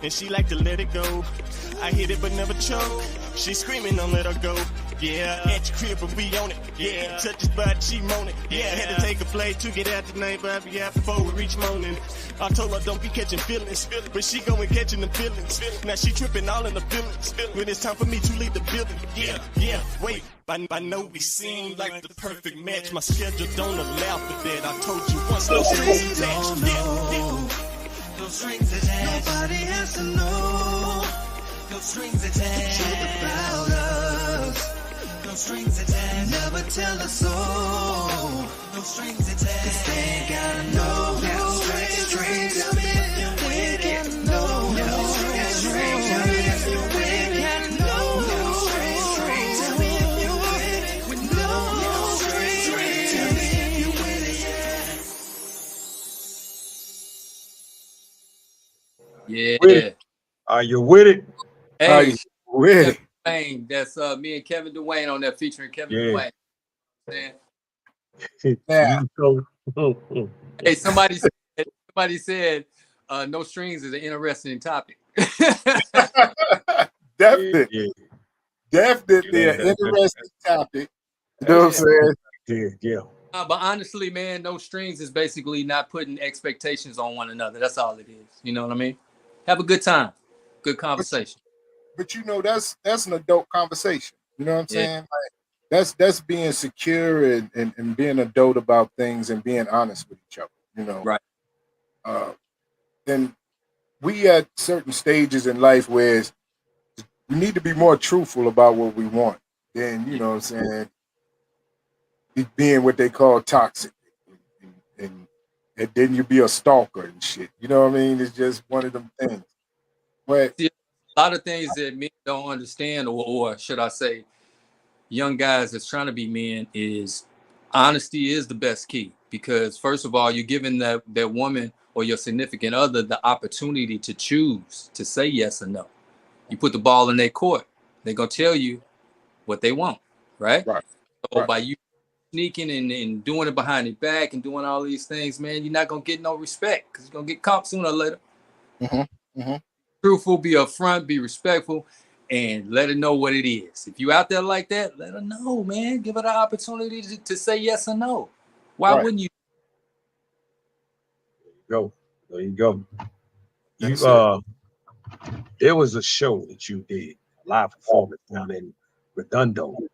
Speaker 9: and she like to let it go. I hit it but never choke. She screaming, don't let her go. Yeah, at your crib but we on it. Yeah, touch his body, she moan it. Yeah, had to take a flight to get out tonight, but I'll be out before we reach morning. I told her don't be catching feelings, but she going catching the feelings. Now she tripping all in the feelings. When it's time for me to leave the building. Yeah, wait. I know we seem like the perfect match. My schedule don't allow for that. I told you once, no strings attached.
Speaker 8: No strings attached. Nobody has to know. No strings attached. The truth about us. No strings attached. Never tell us all. No strings attached. 'Cause they ain't gotta know. No strings. Tell me if you're with it. No strings. Tell me if you're with it. No strings. Tell me if you're with it. With no strings. Tell me if you're with it.
Speaker 7: Yeah.
Speaker 3: Are you with it?
Speaker 7: Hey,
Speaker 6: With it.
Speaker 7: Dwayne, that's me and Kevin Dwayne on that featuring Kevin Dwayne. Man.
Speaker 6: Yeah.
Speaker 7: Hey, somebody said, no strings is an interesting topic.
Speaker 6: Definitely.
Speaker 3: Yeah,
Speaker 6: Definitely an interesting topic. You know what I'm saying?
Speaker 3: yeah.
Speaker 7: But honestly, man, no strings is basically not putting expectations on one another. That's all it is. You know what I mean? Have a good time, good
Speaker 6: But
Speaker 7: conversation.
Speaker 6: but you know that's an adult conversation. You know what I'm
Speaker 7: Yeah.
Speaker 6: saying? Like that's being secure and being adult about things and being honest with each other. You know,
Speaker 7: Right.
Speaker 6: and we at certain stages in life where we need to be more truthful about what we want. Then you
Speaker 7: Yeah.
Speaker 6: know what I'm saying, it being what they call toxic, and, and then you be a stalker and shit. You know what I mean? It's just one of them things. But
Speaker 7: See, a lot of things that men don't understand, or should I say, young guys that's trying to be men, is honesty is the best key. Because first of all, you're giving that woman or your significant other the opportunity to choose to say yes or no. You put the ball in their court. They're gonna tell you what they want, right?
Speaker 6: right,
Speaker 7: So
Speaker 6: right,
Speaker 7: by you sneaking and doing it behind their back and doing all these things, man, you're not gonna get no respect because you're gonna get caught sooner or later.
Speaker 6: hmm hmm
Speaker 7: Truthful, be upfront, be respectful, and let her know what it is. If you out there like that, let her know, man. Give her the opportunity to say yes or no. Why
Speaker 6: right.
Speaker 7: wouldn't you?
Speaker 3: Go. There you go. You
Speaker 6: That's it.
Speaker 3: there was a show that you did, live performance down in Redondo. It was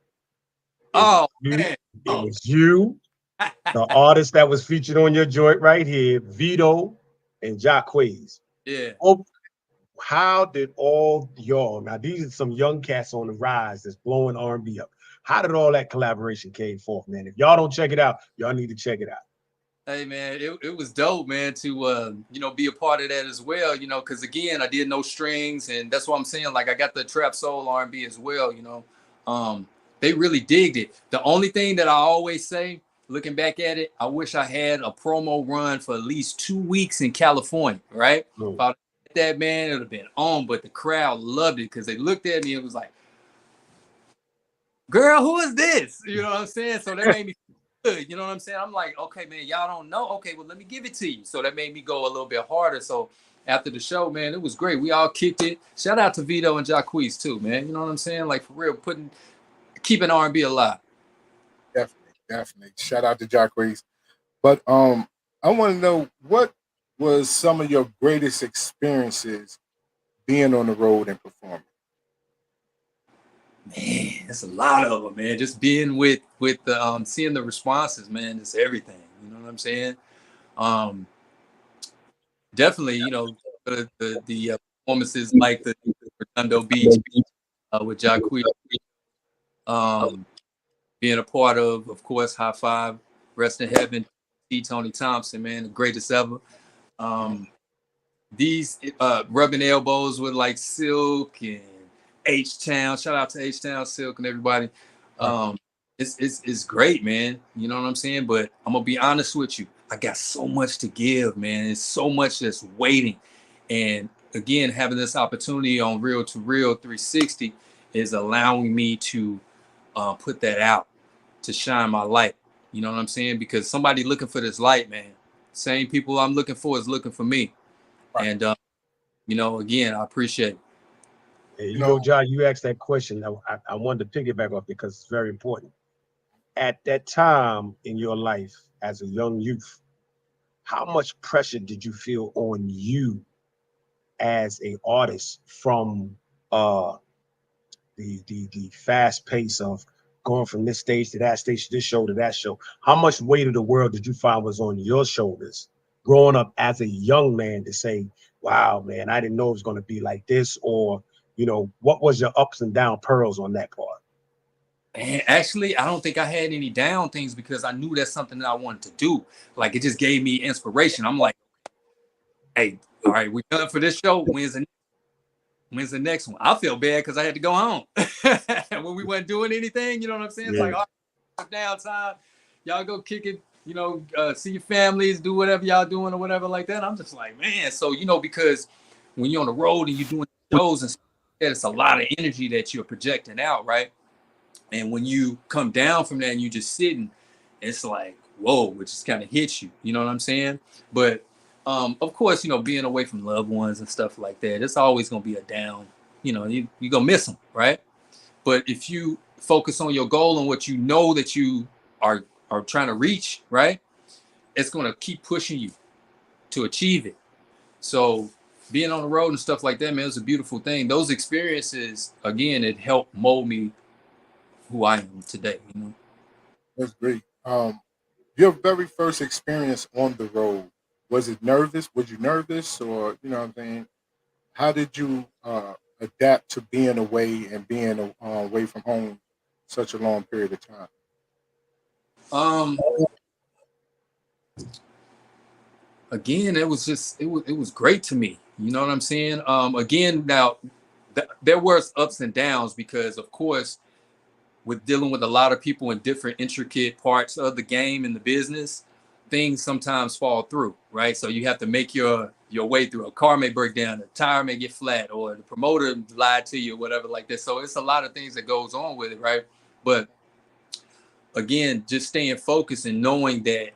Speaker 7: Oh
Speaker 3: you,
Speaker 7: man.
Speaker 3: it was you, the artist that was featured on your joint right here, Vito and Jacquees.
Speaker 7: Yeah.
Speaker 3: Oh, how did all y'all, now these are some young cats on the rise that's blowing R&B up. How did all that collaboration came forth, man? If y'all don't check it out, y'all need to check it out.
Speaker 7: Hey man, it was dope, man, to be a part of that as well, because again, I did no strings, and that's what I'm saying. Like I got the trap soul R&B as well. They really digged it. The only thing that I always say, looking back at it, I wish I had a promo run for at least 2 weeks in California, right? If
Speaker 3: Mm.
Speaker 7: I had that, man, it would have been on, but the crowd loved it because they looked at me and was like, girl, who is this? You know what I'm saying? So that made me good. You know what I'm saying? I'm like, okay, man, y'all don't know. Okay, well, let me give it to you. So that made me go a little bit harder. So after the show, man, it was great. We all kicked it. Shout out to Vito and Jacquees too, man. You know what I'm saying? Like for real, keeping R&B alive.
Speaker 6: Definitely, definitely. Shout out to Jack Reese. But I want to know what was some of your greatest experiences being on the road and performing.
Speaker 7: Man, that's a lot of them, man. Just being with the seeing the responses, man, it's everything. You know what I'm saying? Um, Definitely, the performances like the Redondo Beach with Jacquees. Um, Being a part of course, High5, Rest in Heaven, T. Tony Thompson, man, the greatest ever. These rubbing elbows with like Silk and H Town. Shout out to H Town, Silk, and everybody.
Speaker 6: Right.
Speaker 7: It's great, man. You know what I'm saying? But I'm gonna be honest with you. I got so much to give, man. It's so much that's waiting. And again, having this opportunity on Real2reel360 is allowing me to put that out, to shine my light. You know what I'm saying? Because somebody looking for this light, man. Same people I'm looking for is looking for me.
Speaker 6: Right.
Speaker 7: And again, I appreciate it.
Speaker 3: Hey,
Speaker 6: You
Speaker 3: you
Speaker 6: know,
Speaker 3: know, John, you asked that question. I wanted to piggyback off because it's very important. At that time in your life as a young youth, how much pressure did you feel on you as a artist from uh the fast pace of going from this stage to that stage, to this show to that show? How much weight of the world did you find was on your shoulders growing up as a young man to say, wow, man, I didn't know it was going to be like this? Or, what was your ups and down pearls on that part?
Speaker 7: And actually, I don't think I had any down things because I knew that's something that I wanted to do. Like it just gave me inspiration. I'm like, hey, all right, we're done for this show. When's the next one? I feel bad because I had to go home when we weren't doing anything. You know what I'm saying? It's
Speaker 3: Yeah.
Speaker 7: like, all right, downtime. Y'all go kick it. See your families, do whatever y'all doing or whatever like that. I'm just like, man. So because when you're on the road and you're doing shows and stuff like that, it's a lot of energy that you're projecting out, right? And when you come down from that and you just sitting, it's like, whoa, it just kind of hits you. You know what I'm saying? But of course, you know, being away from loved ones and stuff like that, it's always gonna be a down. You know, you're gonna miss them, right? But if you focus on your goal and what you know that you are trying to reach, right, it's gonna keep pushing you to achieve it. So being on the road and stuff like that, man, it's a beautiful thing. Those experiences, again, it helped mold me who I am today. You know,
Speaker 6: That's great. Your very first experience on the road, was it nervous? Was you nervous, or you know what I'm saying? How did you adapt to being away and being away from home such a long period of time?
Speaker 7: um, again, it was great to me. You know what I'm saying? Again, now there was ups and downs because, of course, with dealing with a lot of people in different intricate parts of the game and the business, things sometimes fall through, right? So you have to make your way through. A car may break down, a tire may get flat, or the promoter lied to you, or whatever like that. So it's a lot of things that goes on with it, right? But again, just staying focused and knowing that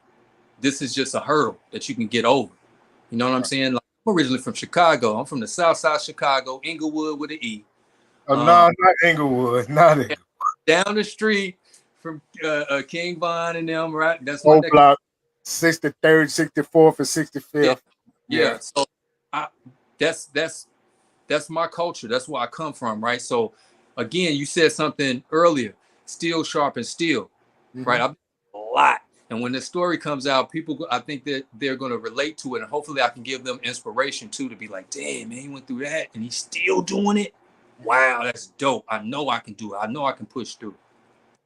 Speaker 7: this is just a hurdle that you can get over. You know what I'm saying? Like, I'm originally from Chicago. I'm from the South Side Chicago, Inglewood with an E.
Speaker 6: Oh, no,
Speaker 7: Um,
Speaker 6: not Inglewood, not Inglewood.
Speaker 7: down the street from King Von and them, right? That's my
Speaker 6: Whole
Speaker 7: next.
Speaker 6: block, 63rd, 64th, and 65th.
Speaker 7: Yeah. So I, that's my culture. That's where I come from, right? So again, you said something earlier. Steel sharpens steel, right? I've been a lot. And when this story comes out, people, I think that they're going to relate to it, and hopefully, I can give them inspiration too to be like, "Damn, man, he went through that, and he's still doing it. Wow, that's dope. I know I can do it. I know I can push through."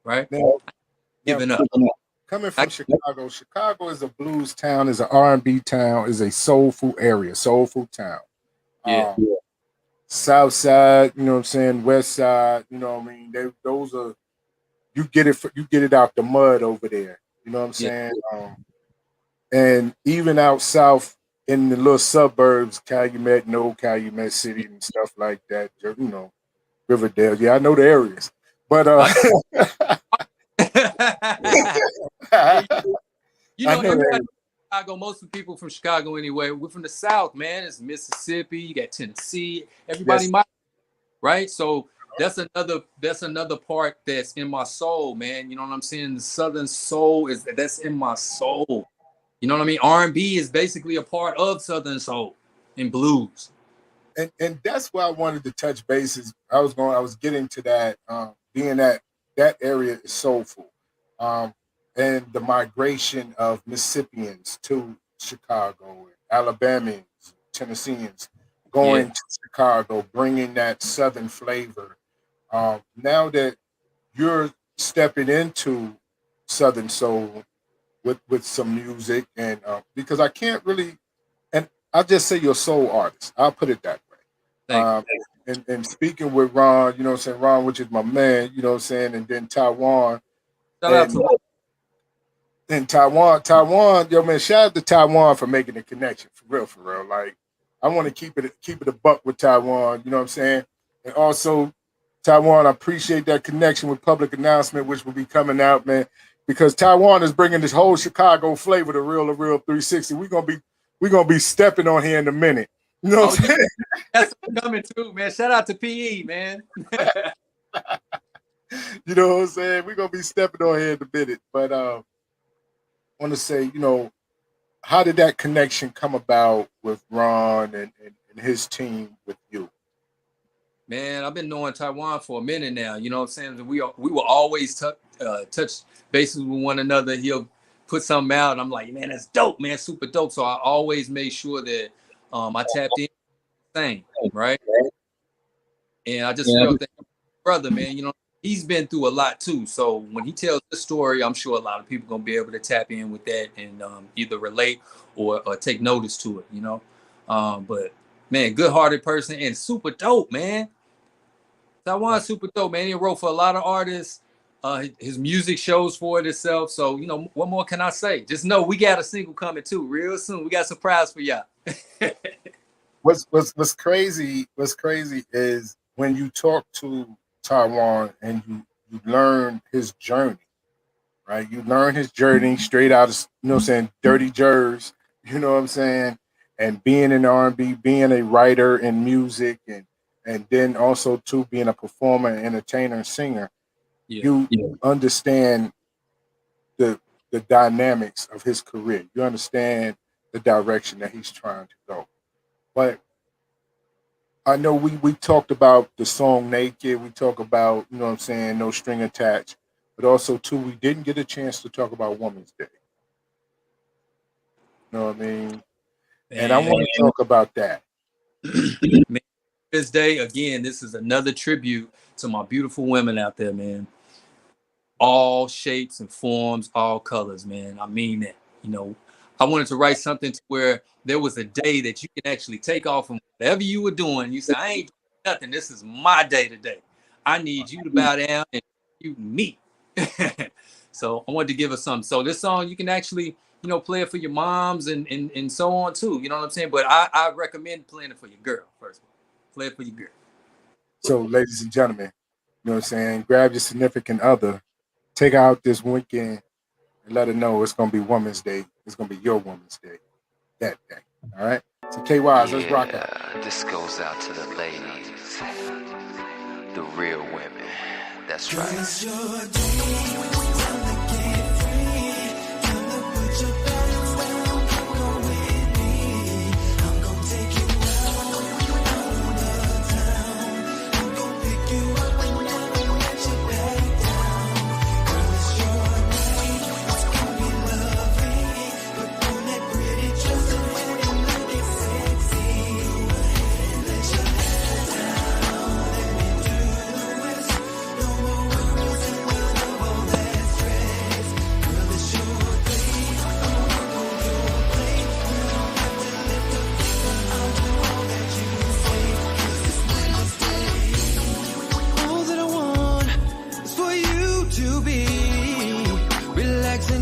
Speaker 7: Right?
Speaker 6: Now,
Speaker 7: Giving up.
Speaker 6: coming from Chicago, Chicago is a blues town, is an R&B town, is a soulful area, soulful town.
Speaker 7: Yeah.
Speaker 6: South side, you know what I'm saying, west side, you know what I mean. Those are you get it out the mud over there. You know what I'm saying? And even out south in the little suburbs, Calumet and Old Calumet City and stuff like that, you know, Riverdale. Yeah, I know the areas. But
Speaker 7: you know,
Speaker 6: I know
Speaker 7: everybody
Speaker 6: that.
Speaker 7: from Chicago, most of the people from Chicago anyway, we're from the South, man. It's Mississippi, you got Tennessee, everybody
Speaker 6: Yes.
Speaker 7: might, right? So that's another part that's in my soul, man. You know what I'm saying? The Southern soul that's in my soul. You know what I mean? R&B is basically a part of Southern soul and blues.
Speaker 6: And that's why I wanted to touch bases. I was getting to that, being that area is soulful. And the migration of Mississippians to Chicago, Alabamians, Tennesseans going to Chicago, bringing that Southern flavor. Now that you're stepping into Southern soul with some music, and because I can't really, and I'll just say you're a soul artist. I'll put it that way.
Speaker 7: Thank
Speaker 6: And speaking with Ron, you know what I'm saying, Ron, which is my man, you know what I'm saying, and then Taiwan.
Speaker 7: Shout out to
Speaker 6: Taiwan, yo man, shout out to Taiwan for making the connection, for real. Like, I want to keep it a buck with Taiwan, you know what I'm saying? And also, Taiwan, I appreciate that connection with public announcement, which will be coming out, man, because Taiwan is bringing this whole Chicago flavor to Real2reel360. We're gonna be stepping on here in a minute. You know what I'm saying?
Speaker 7: That's coming too, man. Shout out to PE, man.
Speaker 6: You know what I'm saying? We're gonna be stepping on here in a minute. But I want to say, you know, how did that connection come about with Ron and his team with you?
Speaker 7: Man, I've been knowing Taiwan for a minute now. You know what I'm saying? We will always touch bases with one another. He'll put something out, and I'm like, man, that's dope, man, super dope. So I always made sure that I tapped in the thing, right? And I just felt that brother, man, you know, he's been through a lot too. So when he tells the story, I'm sure a lot of people gonna be able to tap in with that and either relate or take notice to it, you know. But man, good-hearted person and super dope, man. Taiwan's super dope, man. He wrote for a lot of artists. His music shows for it itself. So, you know, what more can I say? Just know we got a single coming too real soon. We got a surprise for y'all.
Speaker 6: What's crazy is when you talk to Taiwan and you learn his journey, right? You learn his journey straight out of, you know what I'm saying, dirty jers, you know what I'm saying? And being in R&B, being a writer in music, and then also too being a performer, entertainer, and singer, you understand the dynamics of his career. You understand the direction that he's trying to go. But I know we talked about the song Naked. We talk about, you know what I'm saying, No String Attached. But also, too, we didn't get a chance to talk about Women's Day. You know what I mean? And I want to talk about that.
Speaker 7: This day, again, this is another tribute to my beautiful women out there, man. All shapes and forms, all colors, man. I mean that. You know, I wanted to write something to where there was a day that you can actually take off from whatever you were doing. You say, I ain't doing nothing. This is my day today. I need you to bow down and you me. So I wanted to give us something. So this song, you can actually, you know, play it for your moms and so on too. You know what I'm saying? But I recommend playing it for your girl first. Play it for your girl.
Speaker 6: So, ladies and gentlemen, you know what I'm saying? Grab your significant other, take her out this weekend, and let her know it's going to be Women's Day. It's going to be your Women's Day that day. All right? So, KYs, let's rock out.
Speaker 10: This goes out to the ladies, the real women. That's right.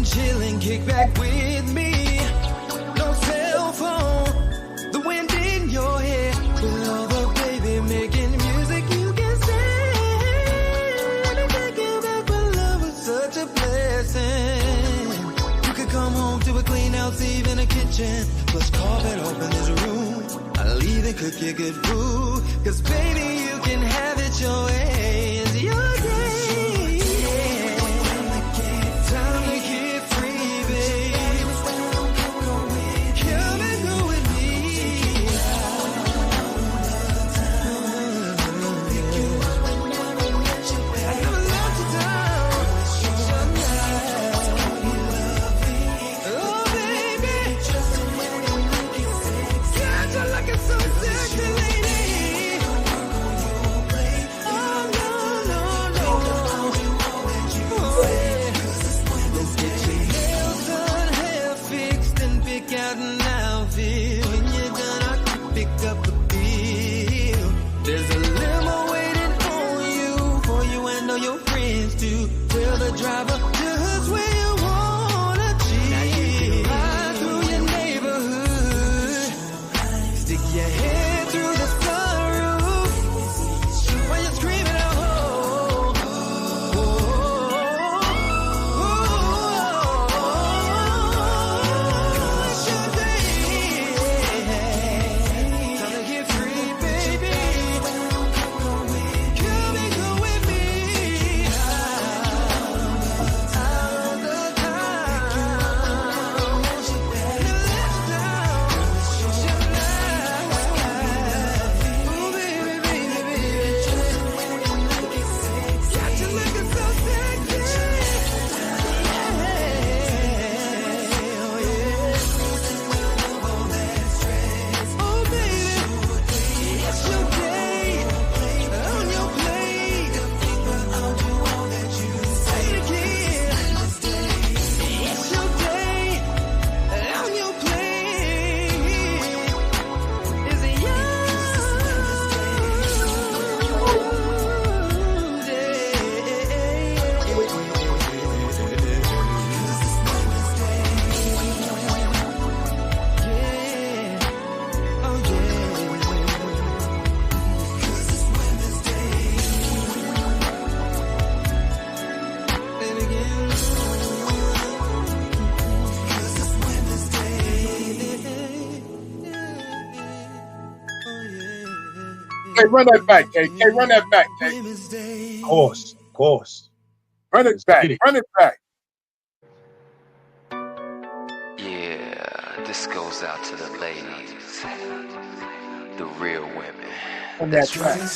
Speaker 8: Chillin', kick back with me. No cell phone, the wind in your hair. With all the baby making music, you can say. Let me take you back when love was such a blessing. You could come home to a clean house, even a kitchen. Plus carpet, open this room. I'll even cook you good food. Cause baby, you can have it your way. It's your day.
Speaker 6: K, run that back, K. K, run that back, K.
Speaker 3: Of course.
Speaker 6: Run it back. Run it back.
Speaker 10: Yeah, this goes out to the ladies, the real women.
Speaker 6: Run
Speaker 10: That's
Speaker 6: that
Speaker 10: right.
Speaker 6: back.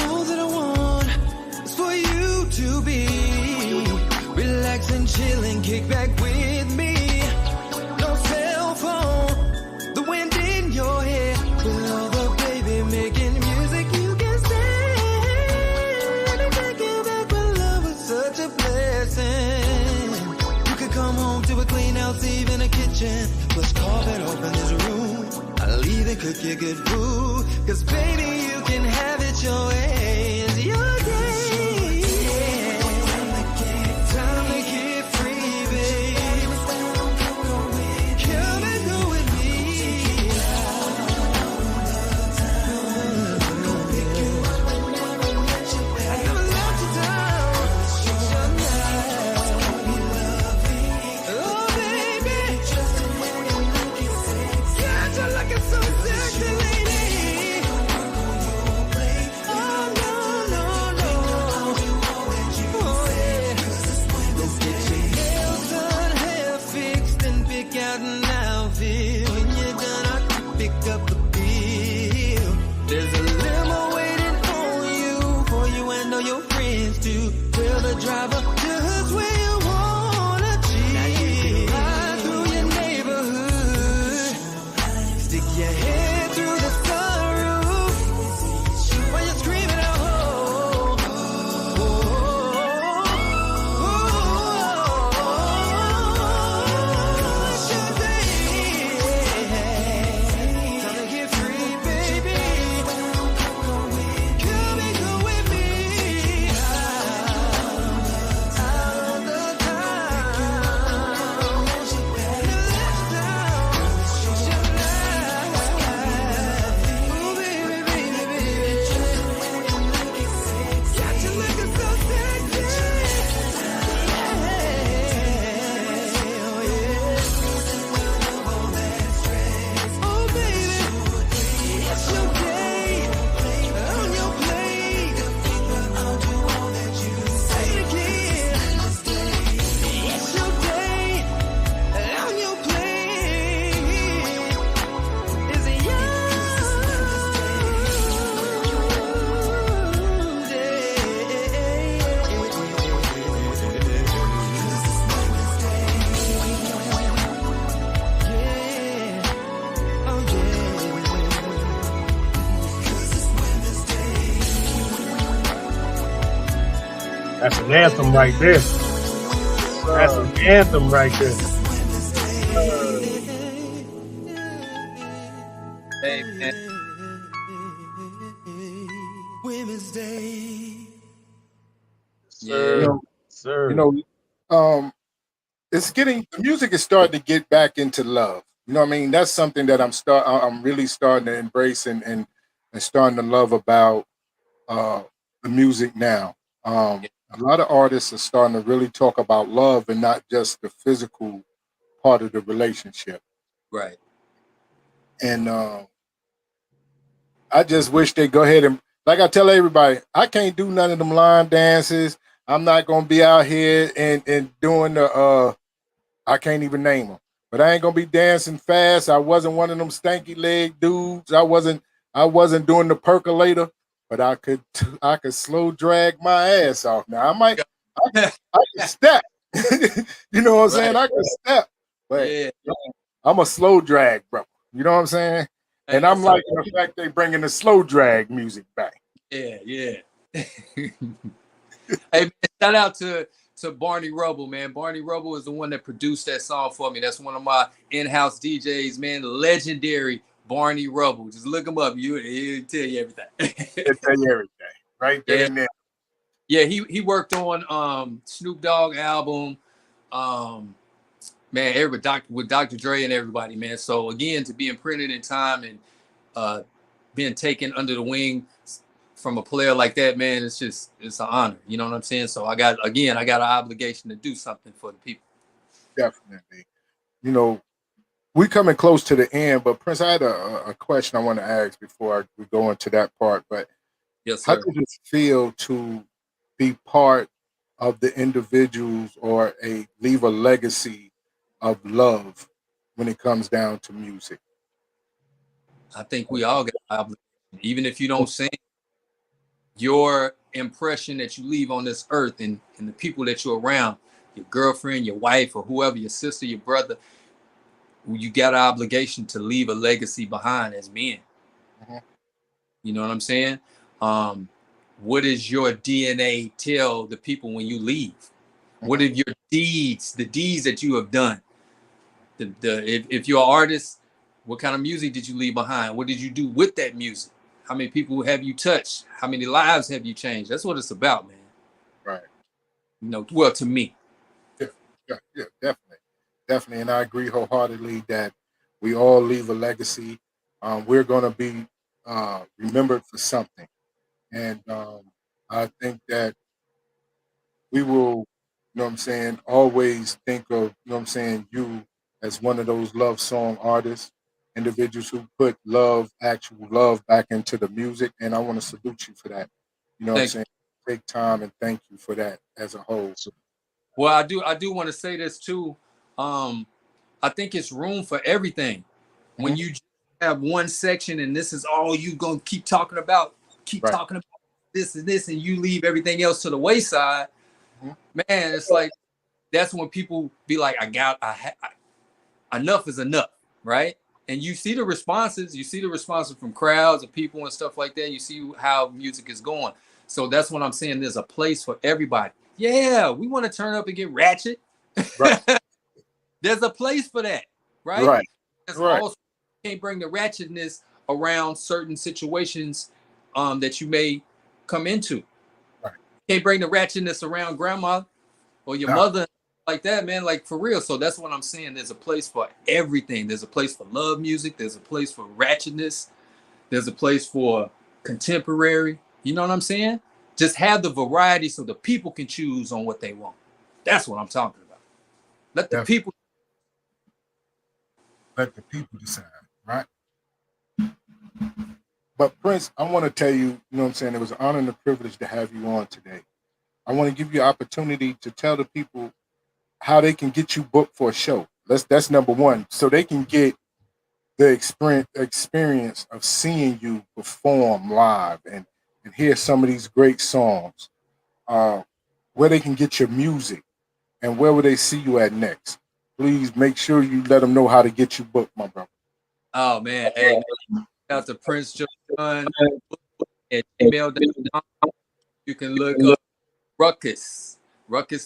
Speaker 8: All that I want is for you to be relax and chill and kick back with me. No cell phone, the wind in your hair, with all the baby making music you can stand. Let me take you back when love was such a blessing. You could come home to a clean house, even a kitchen, plus carpet open this room. I'll even cook you good food, 'cause baby you can have it your way. It's your day. Time to get free, babe. Come and go with me. I never let you down. Oh baby, God, you're looking so sexy, lady. Oh no, no, no. Oh yeah. Let's get your nails done, hair fixed, and pick out an outfit. When you're done, I can pick up the bill. There's a limo waiting on you, for you and all your friends too. Tell the driver just where you wanna chill. Now you can ride through your neighborhood, stick your head through the sunroof while you're screaming out, oh, oh, oh, oh, oh. It's your day. Time to get free, baby. Come and go with me. Out on the town. Ooh, baby, baby, baby. Got you looking so sexy. Oh, baby, it's your day. On your plate. I'll do all that you say again. It's your day. On your plate. Is it your
Speaker 3: That's an anthem right there. That's an anthem right there.
Speaker 7: Hey, man.
Speaker 8: Women's Day.
Speaker 3: Sir. Sir.
Speaker 6: You know, it's getting, the music is starting to get back into love. You know what I mean? That's something that I'm really starting to embrace and starting to love about the music now. A lot of artists are starting to really talk about love and not just the physical part of the relationship.
Speaker 7: Right.
Speaker 6: And I just wish they'd go ahead and, like I tell everybody, I can't do none of them line dances. I'm not gonna be out here and doing the I can't even name them, but I ain't gonna be dancing fast. I wasn't one of them stanky leg dudes. I wasn't doing the percolator, but I could slow drag my ass off. Now I can step. You know what I'm saying? I can step, but
Speaker 7: Yeah.
Speaker 6: I'm a slow drag, bro. You know what I'm saying? And I'm liking the fact they bringing the slow drag music back.
Speaker 7: Yeah, yeah. Hey, man, shout out to Barney Rubble, man. Barney Rubble is the one that produced that song for me. That's one of my in-house DJs, man. The legendary Barney Rubble. Just look him up. He'll tell you everything.
Speaker 6: He'll tell you everything. Right there and there.
Speaker 7: Yeah, he worked on Snoop Dogg album, man, with Dr. Dre and everybody, man. So again, to be imprinted in time and being taken under the wing from a player like that, man, it's an honor. You know what I'm saying? So I got an obligation to do something for the people.
Speaker 6: Definitely. You know, we coming close to the end, but Prince, I had a question I want to ask before we go into that part. But
Speaker 7: yes,
Speaker 6: how
Speaker 7: sir.
Speaker 6: does it feel to be part of the individuals or leave a legacy of love when it comes down to music?
Speaker 7: I think we all got an obligation. Even if you don't sing, your impression that you leave on this earth and the people that you're around, your girlfriend, your wife, or whoever, your sister, your brother, you got an obligation to leave a legacy behind as men.
Speaker 6: Mm-hmm.
Speaker 7: You know what I'm saying? What does your DNA tell the people when you leave? Mm-hmm. What are your deeds, the deeds that you have done? If you're an artist, what kind of music did you leave behind? What did you do with that music? How many people have you touched? How many lives have you changed? That's what it's about, man.
Speaker 6: Right.
Speaker 7: You know, well, to me.
Speaker 6: Yeah, definitely. And I agree wholeheartedly that we all leave a legacy. We're going to be remembered for something. And I think that we will, you know what I'm saying, always think of, you know what I'm saying, you as one of those love song artists, individuals who put actual love back into the music. And I want to salute you for that. You know what I'm saying? Take time and thank you for that as a whole.
Speaker 7: Well, I do want to say this too. I think it's room for everything. When you just have one section and this is all you gonna keep talking about this and this, and you leave everything else to the wayside, man, it's like that's when people be like, enough is enough, right? And you see the responses from crowds of people and stuff like that. You see how music is going. So that's what I'm saying. There's a place for everybody. Yeah, we want to turn up and get ratchet.
Speaker 6: Right.
Speaker 7: There's a place for that, right?
Speaker 6: Right.
Speaker 7: Also, you can't bring the ratchetness around certain situations that you may come into.
Speaker 6: Right.
Speaker 7: You can't bring the ratchetness around grandma or your mother like that, man, like for real. So that's what I'm saying. There's a place for everything. There's a place for love music. There's a place for ratchetness. There's a place for contemporary. You know what I'm saying? Just have the variety so the people can choose on what they want. That's what I'm talking about. Let the people
Speaker 6: decide, right? But Prince, I want to tell you, you know what I'm saying, it was an honor and a privilege to have you on today. I want to give you an opportunity to tell the people how they can get you booked for a show. That's number one. So they can get the experience of seeing you perform live and hear some of these great songs. Where they can get your music and where will they see you at next? Please make sure you let them know how to get you booked, my brother.
Speaker 7: Oh man, hey, shout out to Prince Joshon at gmail.com. You can look up Ruckus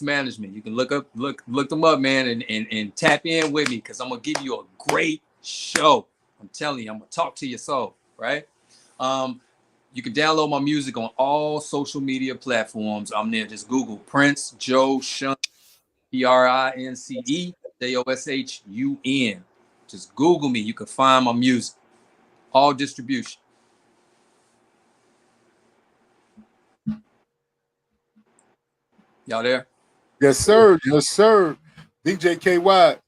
Speaker 7: Management. You can look them up, man, and tap in with me because I'm gonna give you a great show. I'm telling you, I'm gonna talk to your soul, right? You can download my music on all social media platforms. I'm there. Just Google Prince Joshon, PrinceJoshun. Just Google me. You can find my music. All distribution. Y'all there?
Speaker 6: Yes, sir. Yes, sir. DJ KY.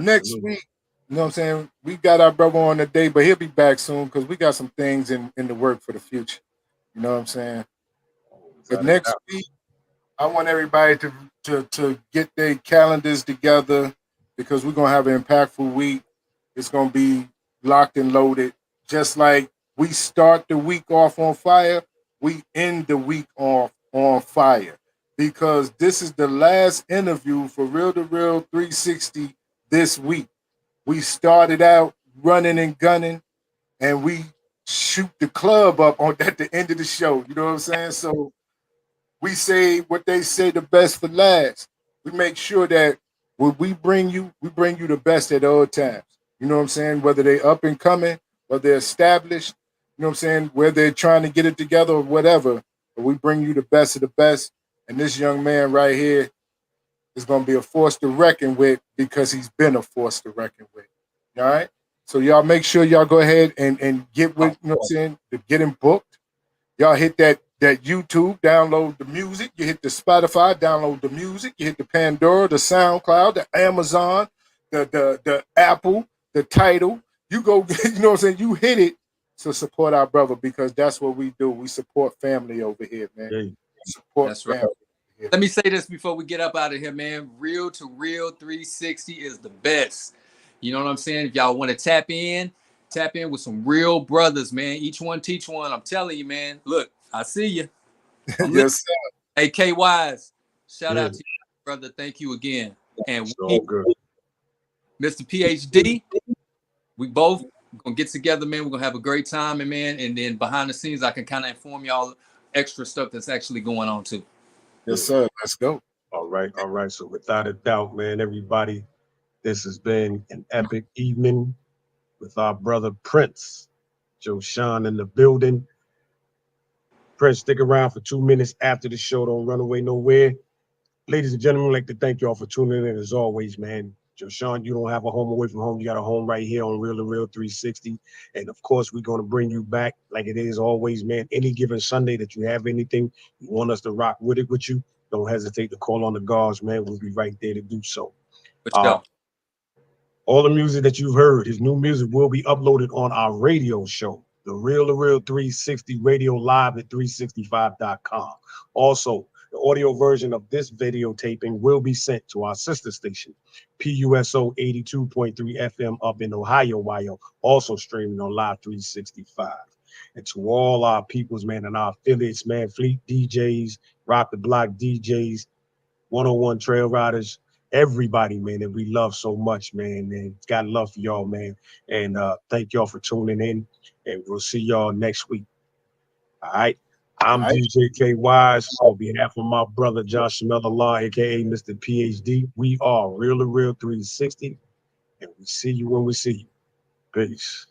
Speaker 6: Next week, you know what I'm saying? We got our brother on today, but he'll be back soon because we got some things in the work for the future. You know what I'm saying? But next week, I want everybody to get their calendars together because we're going to have an impactful week. It's going to be locked and loaded. Just like we start the week off on fire, we end the week off on fire because this is the last interview for Real2reel360 this week. We started out running and gunning, and we shoot the club up on at the end of the show. You know what I'm saying? So we say what they say, the best for last. We make sure that when we bring you the best at all times. You know what I'm saying? Whether they up and coming, whether they're established, you know what I'm saying, whether they're trying to get it together or whatever, but we bring you the best of the best. And this young man right here is going to be a force to reckon with because he's been a force to reckon with. All right? So y'all make sure y'all go ahead and get with, you know what I'm saying, to get him booked. Y'all hit that YouTube, download the music. You hit the Spotify, download the music. You hit the Pandora, the SoundCloud, the Amazon, the Apple, the Tidal. You go, you know what I'm saying? You hit it to support our brother because that's what we do. We support family over here, man.
Speaker 3: Yeah.
Speaker 6: Support
Speaker 7: That's
Speaker 6: family.
Speaker 7: right. Let me say this before we get up out of here, man. Real2reel360 is the best. You know what I'm saying? If y'all want to tap in with some real brothers, man. Each one teach one. I'm telling you, man. Look, I see you.
Speaker 6: Yes, sir.
Speaker 7: Hey, K-Wise, shout out to you, brother. Thank you again. And
Speaker 3: So good.
Speaker 7: Mr. PhD, we both gonna get together, man. We're gonna have a great time, and man. And then behind the scenes, I can kind of inform y'all extra stuff that's actually going on too.
Speaker 6: Yes, sir. Let's go.
Speaker 3: All right. So without a doubt, man, everybody, this has been an epic evening with our brother Prince Joshon in the building. Prince, stick around for 2 minutes after the show. Don't run away nowhere. Ladies and gentlemen, I'd like to thank y'all for tuning in as always, man. Joshon, you don't have a home away from home. You got a home right here on Real2reel360. And of course, we're going to bring you back like it is always, man. Any given Sunday that you have anything, you want us to rock with it with you, don't hesitate to call on the guards, man. We'll be right there to do so. All the music that you've heard, his new music will be uploaded on our radio show, the Real2reel360 Radio Live at 365.com. Also, the audio version of this videotaping will be sent to our sister station, PUSO 82.3 FM up in Ohio, also streaming on Live 365. And to all our peoples, man, and our affiliates, man, Fleet DJs, Rock the Block DJs, 101 Trail Riders, everybody, man, that we love so much, man, and got love for y'all, man. And thank y'all for tuning in, and we'll see y'all next week. All right. I'm DJ K-Wise. On behalf of my brother Josh Allah, aka Mr. PhD, we are Real2reel360, and we see you when we see you. Peace.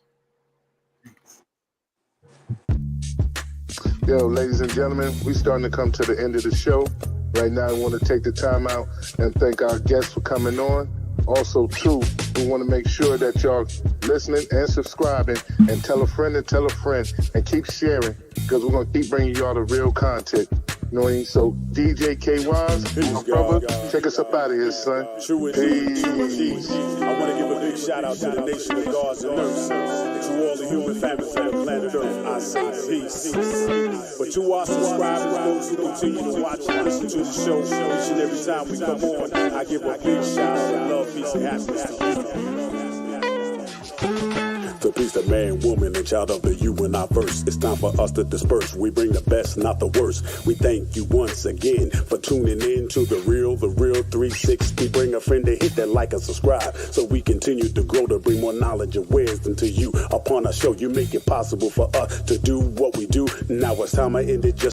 Speaker 1: Yo, ladies and gentlemen, we starting to come to the end of the show. Right now, I want to take the time out and thank our guests for coming on. Also, too, we want to make sure that y'all listening and subscribing and tell a friend and keep sharing because we're going to keep bringing y'all the real content. You know what I mean? So, DJ K-Wise, my brother, take us up out of here, son. Peace.
Speaker 2: I want to give a big shout out to the nation of guards and nurses, and to all the human families on the planet Earth. I say peace. But to our subscribers, those who continue to watch and listen to the show each and every time we come on, I give a big shout out of love, peace, and happiness to you. To peace, the man, woman, and child of the you and I verse. It's time for us to disperse. We bring the best, not the worst. We thank you once again for tuning in to the Real360. Bring a friend to hit that like and subscribe so we continue to grow to bring more knowledge and wisdom to you. Upon our show, you make it possible for us to do what we do. Now it's time I end it just